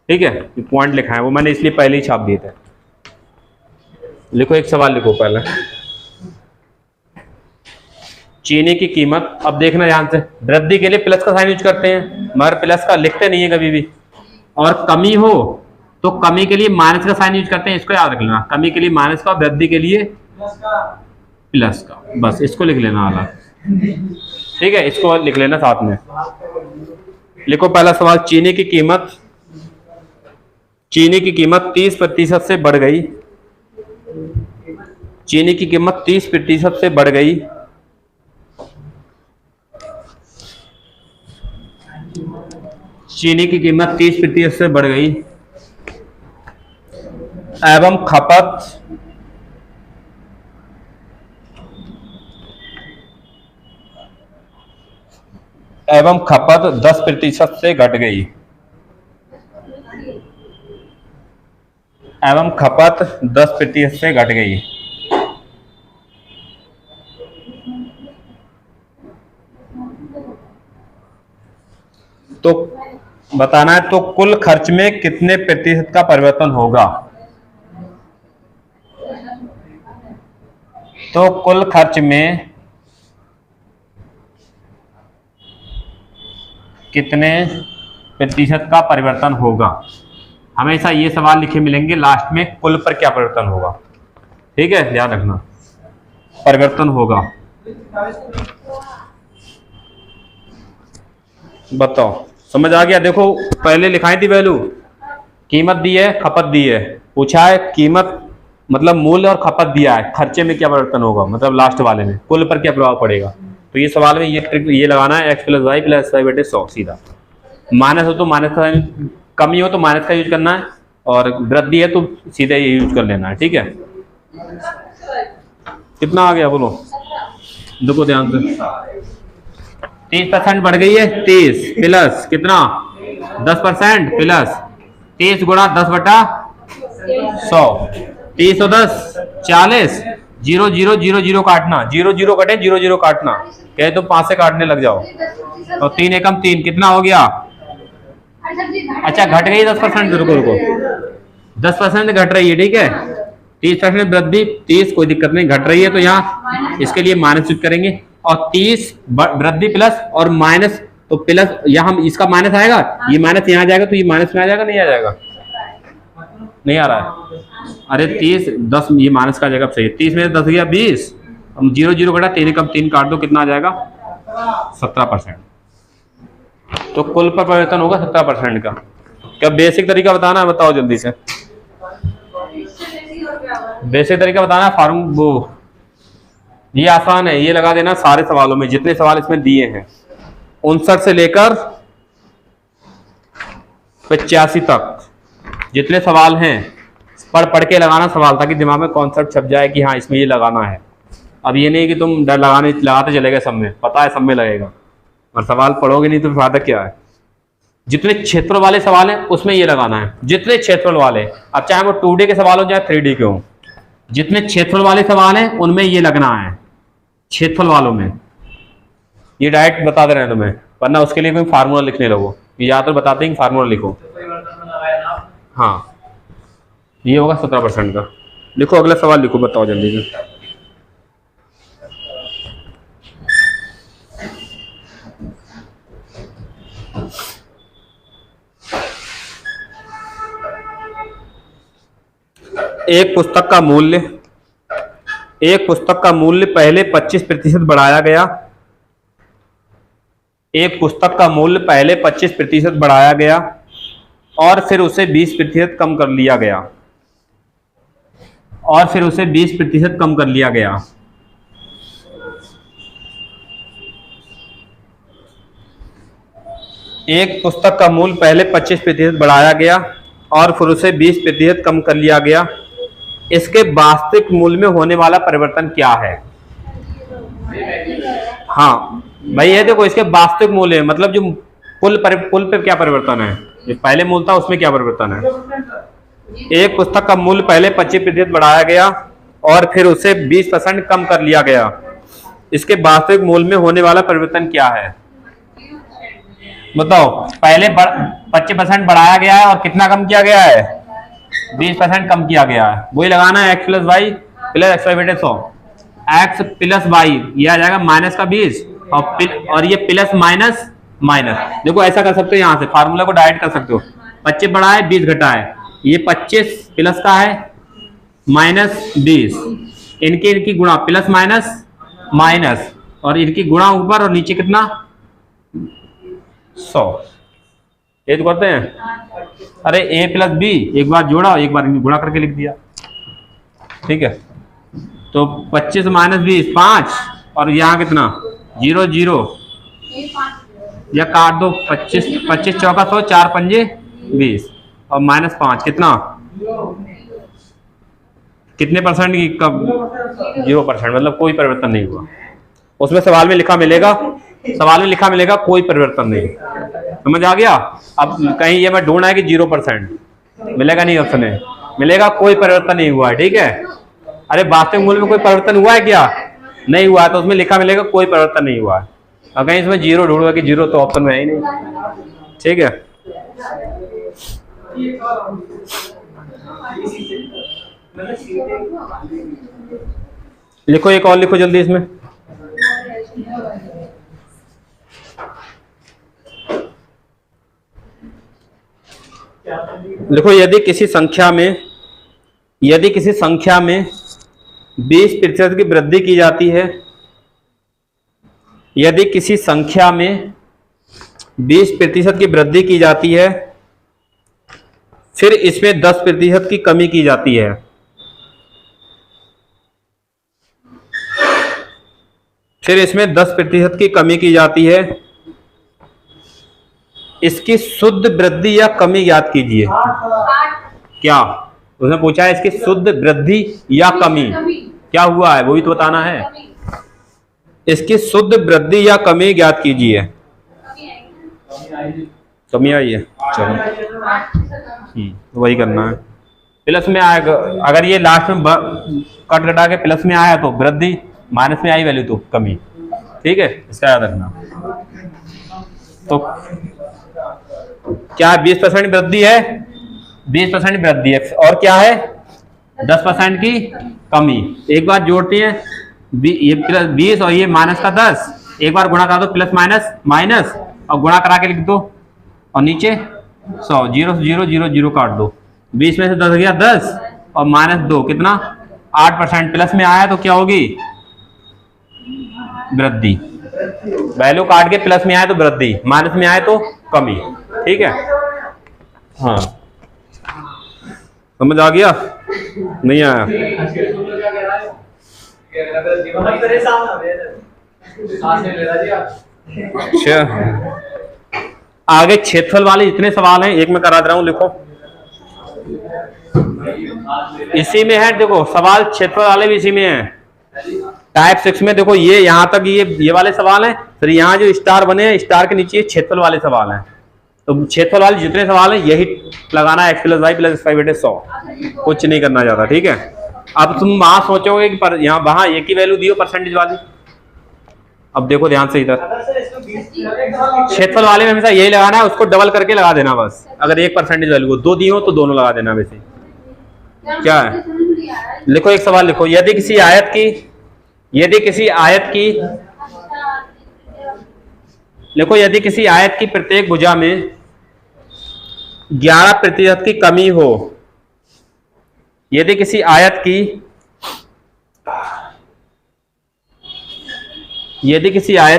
Speaker 1: ठीक है, ये पॉइंट लिखा है वो मैंने इसलिए पहले ही छाप दिए थे। लिखो, एक सवाल लिखो पहले। चीनी की कीमत, अब देखना ध्यान से, वृद्धि के लिए प्लस का साइन यूज करते हैं, मगर प्लस का लिखते नहीं है कभी भी। और कमी हो तो कमी के लिए माइनस का साइन यूज करते हैं, इसको याद रख लेना। कमी के लिए माइनस का, वृद्धि के लिए प्लस का, बस इसको लिख लेना अलग। ठीक है, इसको लिख लेना साथ में। लिखो पहला सवाल, चीनी की कीमत 30% से बढ़ गई। चीनी की कीमत 30% से बढ़ गई। चीनी की कीमत 30% से बढ़ गई एवं खपत एवं खपत 10% से घट गई। एवं खपत 10% से घट गई। तो बताना है तो कुल खर्च में कितने प्रतिशत का परिवर्तन होगा। तो कुल खर्च में कितने प्रतिशत का परिवर्तन होगा। हमेशा ये सवाल लिखे मिलेंगे लास्ट में, कुल पर क्या परिवर्तन होगा। ठीक है, ध्यान रखना, परिवर्तन होगा। बताओ, समझ आ गया। देखो पहले लिखाई थी वैल्यू, कीमत दी है, खपत दी है, पूछा है कीमत मतलब मूल्य और खपत दिया है, खर्चे में क्या परिवर्तन होगा, मतलब लास्ट वाले में कुल पर क्या प्रभाव पड़ेगा। तो ये सवाल में ये ट्रिक ये लगाना है, x + y + y / 100 सीधा। माइनस हो तो माइनस का, कमी हो तो माइनस का यूज करना है, और वृद्धि है तो सीधे ये यूज कर लेना है। ठीक है, कितना आ गया बोलो, देखो ध्यान से। 30% बढ़ गई है, 30 प्लस कितना 10% प्लस 30 गुणा 10/100, 30 और 10 40, 0 0 0 0 काटना, 0 0 कटे 0 0 काटना, कहे तो 5 से काटने लग जाओ। तो 3 एकम 3 कितना हो गया। अच्छा घट गई 10%, रुको रुको 10% घट रही है। ठीक है, 30% वृद्धि, 30 कोई दिक्कत नहीं, घट रही है तो यहाँ इसके लिए माइनस यूज करेंगे, और 30 वृद्धि प्लस और माइनस, तो प्लस यहाँ हम इसका माइनस आएगा, ये माइनस यहाँ जाएगा, तो ये माइनस में आ जाएगा, नहीं आ जाएगा, नहीं आ रहा है। अरे 30 10 ये माइनस का जगह सही है, 30 में 10 गया 20, हम 0 0 कटा 3 एकम 3 काट दो, कितना आ जाएगा 17%। तो कुल पर परिवर्तन होगा 17% का। क्या बेसिक तरीका बताना है, बताओ जल्दी से। बेसिक तरीका बताना है, फार्म वो ये आसान है, ये लगा देना सारे सवालों में, जितने सवाल इसमें दिए हैं 59 से लेकर 85 तक जितने सवाल हैं, पढ़ पढ़ के लगाना सवाल, ताकि दिमाग में कॉन्सेप्ट छप जाए कि हाँ इसमें ये लगाना है। अब ये नहीं कि तुम डर लगाते चले गए, सब में पता है, सब में लगेगा, और सवाल पढ़ोगे नहीं तो फायदा क्या है। जितने क्षेत्रफल वाले सवाल हैं उसमें ये लगाना है, जितने क्षेत्रफल वाले, अब चाहे वो 2D के सवाल हो चाहे 3D के हो, जितने क्षेत्रफल वाले सवाल हैं उनमें ये लगना है, क्षेत्रफल वालों में। ये डायरेक्ट बता दे रहे हैं तुम्हें, वरना उसके लिए कोई फार्मूला लिखने लगो, ये ज्यादातर बताते हैं कि फार्मूला लिखो। हाँ ये होगा 17% का। लिखो अगला सवाल लिखो, बताओ जल्दी से। एक पुस्तक का मूल्य पहले 25% बढ़ाया गया। एक पुस्तक का मूल्य पहले 25% बढ़ाया गया और फिर उसे 20% कम कर लिया गया, और फिर उसे 20% कम कर लिया गया। एक पुस्तक का मूल्य पहले 25% बढ़ाया गया और फिर उसे 20% कम कर लिया गया। इसके वास्तविक मूल्य में होने वाला परिवर्तन क्या है। हाँ भाई ये देखो, इसके वास्तविक मूल्य मतलब जो पुल पे क्या परिवर्तन है, जो पहले मूल्य था उसमें क्या परिवर्तन है। एक पुस्तक का मूल्य पहले 25% बढ़ाया गया और फिर उसे 20% कम कर लिया गया। इसके वास्तविक मूल्य में होने वाला परिवर्तन क्या है, बताओ। पहले 25% बढ़ाया गया है और कितना कम किया गया है, 20% कम किया गया है। वही लगाना है x + y + x / 100, x + y ये आ जाएगा माइनस का 20, और ये प्लस माइनस माइनस। देखो ऐसा कर सकते हो, यहाँ से फार्मूला को डायरेक्ट कर सकते हो, 25 बढ़ा है 20 घटा है, ये 25 प्लस का है माइनस 20, इनकी गुणा प्लस माइनस माइनस, और इनकी गुणा ऊपर और नीचे कितना 100। ये तो करते हैं। अरे a + b एक बार जोड़ा एक बार गुणा करके लिख दिया, ठीक है। तो 25 - 20 5, और यहाँ कितना 0 0, या काट दो 25 25 चौका 100, 4 पंजे 20, और -5 कितना, कितने परसेंट की, कब 0%, मतलब कोई परिवर्तन नहीं हुआ। उसमें सवाल में लिखा मिलेगा सवाल में लिखा मिलेगा कोई परिवर्तन नहीं। समझ आ गया? अब कहीं ये मैं ढूंढना है कि 0% मिलेगा, नहीं ऑप्शन है, मिलेगा कोई परिवर्तन नहीं हुआ है। ठीक है, अरे वास्तविक मूल्य में कोई परिवर्तन हुआ है क्या? नहीं हुआ है, तो उसमें लिखा मिलेगा कोई परिवर्तन नहीं हुआ है। और कहीं इसमें 0 ढूंढूंगा कि 0 तो ऑप्शन में है ही नहीं। ठीक है, लिखो एक और लिखो जल्दी इसमें। देखो यदि किसी संख्या में 20% की वृद्धि की जाती है, यदि किसी संख्या में 20% की वृद्धि की जाती है, फिर इसमें 10% की कमी की जाती है, फिर इसमें 10% की कमी की जाती है, इसकी शुद्ध वृद्धि या कमी ज्ञात कीजिए। क्या उसने पूछा है? इसकी शुद्ध वृद्धि या कमी क्या हुआ है, वो भी तो बताना है। इसकी शुद्ध वृद्धि या कमी ज्ञात कीजिए। कमी आई है, चलो तो वही करना है। प्लस में आएगा, अगर ये लास्ट में कट कटा के प्लस में आया तो वृद्धि, माइनस में आई वैल्यू तो कमी। ठीक है, इसका याद रखना। तो क्या 20% वृद्धि है? 20% वृद्धि है, और क्या है? 10% की कमी। एक बार जोड़ते हैं, ये प्लस 20 और ये माइनस का 10, एक बार गुणा करा दो, प्लस माइनस माइनस, और गुणा करा के लिख दो, और नीचे 100, 0 0 0 0 काट दो। 20 में से 10 गया 10, और माइनस 2 कितना? 8%। प्लस में आया तो क्या होगी? वृद्धि। वैल्यू काट के प्लस में आए तो वृद्धि, माइनस में आए तो कमी। ठीक है, हाँ समझ आ गया? नहीं आया? अच्छा, आगे क्षेत्रफल वाले जितने सवाल हैं एक में करा दे रहा हूं, लिखो इसी में है। देखो सवाल क्षेत्रफल वाले भी इसी में है। टाइप 6 में देखो ये यहां तक ये वाले सवाल हैं, फिर यहाँ जो स्टार बने हैं, स्टार के नीचे क्षेत्रफल वाले सवाल हैं। तो क्षेत्रफल वाले जितने सवाल हैं यही लगाना है, x + y + x5/100, कुछ नहीं करना ज्यादा। ठीक है, अब तुम वहां सोचोगे कि पर यहाँ वहां एक ही वैल्यू दियो परसेंटेज वाली। अब देखो ध्यान से इधर, क्षेत्रफल वाले में हमेशा यही लगाना है, उसको डबल करके लगा देना बस। अगर 1% वैल्यू को 2 दी हो तो दोनों लगा देना। वैसे क्या है, लिखो एक सवाल लिखो, यदि किसी आयत की लिखो, यदि किसी आयत की प्रत्येक भुजा में 11% की कमी हो, यदि किसी आयत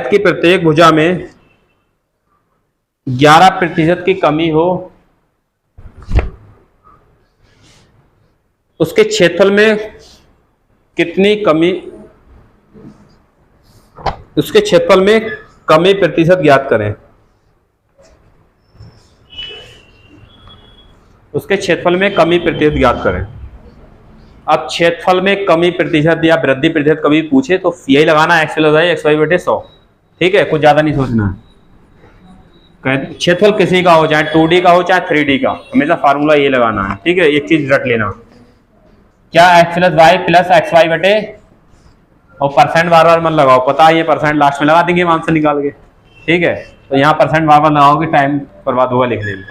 Speaker 1: की प्रत्येक भुजा में 11% की कमी हो, उसके क्षेत्रफल में कितनी कमी, उसके क्षेत्रफल में कमी प्रतिशत ज्ञात करें। उसके क्षेत्रफल में कमी प्रतिशत ज्ञात करें। अब क्षेत्रफल में कमी प्रतिशत या वृद्धि प्रतिशत कभी पूछे तो यही लगाना है, x + y x5/100। ठीक है, कुछ ज्यादा नहीं सोचना। क्षेत्रफल किसी का हो, चाहे 2D का हो चाहे 3D का, हमेशा फार्मूला ये लगाना है। ठीक है, एक चीज रट लेना, क्या x + y + x5/, और परसेंट बार बार मत लगाओ, पता है ये परसेंट लास्ट में लगा देंगे आंसर निकाल के। ठीक है, तो यहाँ परसेंट बार बार लगाओगे टाइम बर्बाद होगा लिखने में।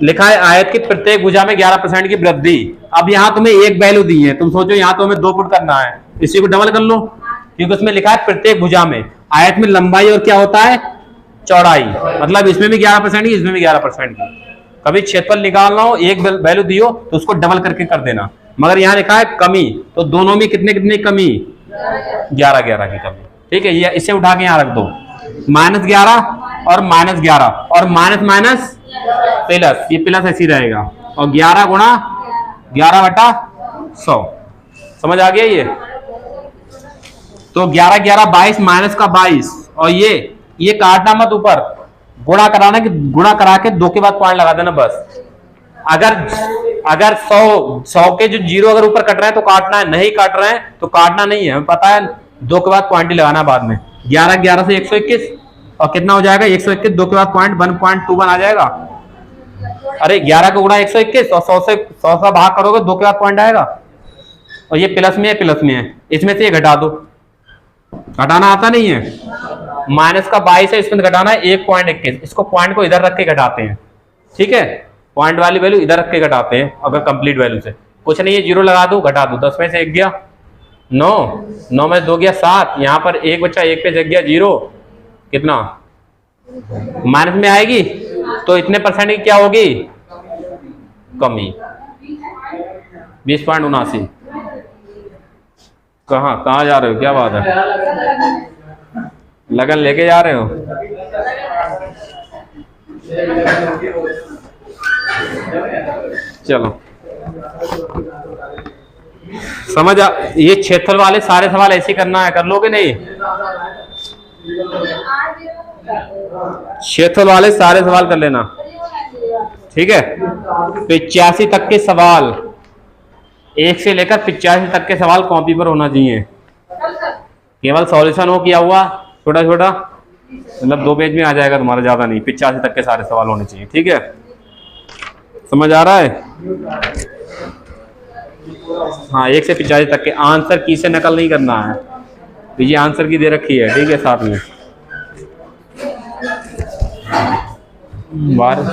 Speaker 1: लिखा है आयत की प्रत्येक भुजा में 11% की वृद्धि। अब यहाँ तुम्हें एक वैल्यू दी है, तुम सोचो यहाँ तो हमें 2 पुट करना है, इसी को डबल कर लो, क्योंकि उसमें लिखा है प्रत्येक भुजा में। आयत में लंबाई और क्या होता है? चौड़ाई। मतलब इसमें भी 11% की, इसमें भी 11% की। कभी क्षेत्रफल निकालना हो, एक वैल्यू दियो तो उसको डबल करके कर देना। मगर यहाँ लिखा है कमी, तो दोनों में कितने कितने कमी? 11 की कमी। ठीक है, ये इसे उठा के यहाँ रख दो, -11 और -11 और माइनस प्लस, ये प्लस ऐसी रहेगा, और 11 × 11/100। समझ आ गया ये? तो 11 11 22, माइनस का 22, और ये काटना मत, ऊपर गुणा करा के 2 के बाद पॉइंट लगा देना बस। अगर 100 के जो 0 अगर ऊपर कट रहे हैं तो काटना है, नहीं काट रहे हैं तो काटना नहीं है, हमें पता है 2 के बाद पॉइंट ही लगाना बाद में। 11 11 से 121 और कितना हो जाएगा 121, 2 के बाद पॉइंट 1.21 आ जाएगा। अरे 11 को गुणा 121 और 100 से भाग करोगे 2 के बाद पॉइंट आएगा। और ये प्लस में है, प्लस में है, इसमें से ये घटा दो। घटाना आता नहीं है, माइनस का 22 है, इसमें घटाना है 1.21। इसको पॉइंट को इधर रख के घटाते हैं, ठीक है, पॉइंट वाली वैल्यू इधर रख के घटाते हैं। अगर कंप्लीट वैल्यू से कुछ नहीं है, 0 लगा दो, घटा दो। 10 में से 1 गया 9, 9 में से 2 गया 7, यहाँ पर 1 बच्चा, 1 पे जग गया 0, कितना माइनस में आएगी, तो इतने परसेंट की क्या होगी, कमी, 20.79। कहाँ जा रहे हो, क्या बात है, लगन लेके जा रहे हो? चलो समझ आ, ये क्षेत्रफल वाले सारे सवाल ऐसे करना है, कर लोगे नहीं? क्षेत्रफल वाले सारे सवाल कर लेना, ठीक है। 85 तक के सवाल, 1 से लेकर 85 तक के सवाल कॉपी पर होना चाहिए। केवल सॉल्यूशन हो किया हुआ छोटा छोटा, मतलब 2 पेज में आ जाएगा तुम्हारा, ज्यादा नहीं। 85 तक के सारे सवाल होने चाहिए, ठीक है। समझ आ रहा है? हाँ, 1 से 85 तक के आंसर की से नकल नहीं करना है, ये आंसर की दे रखी है, ठीक है, साथ में। बारिश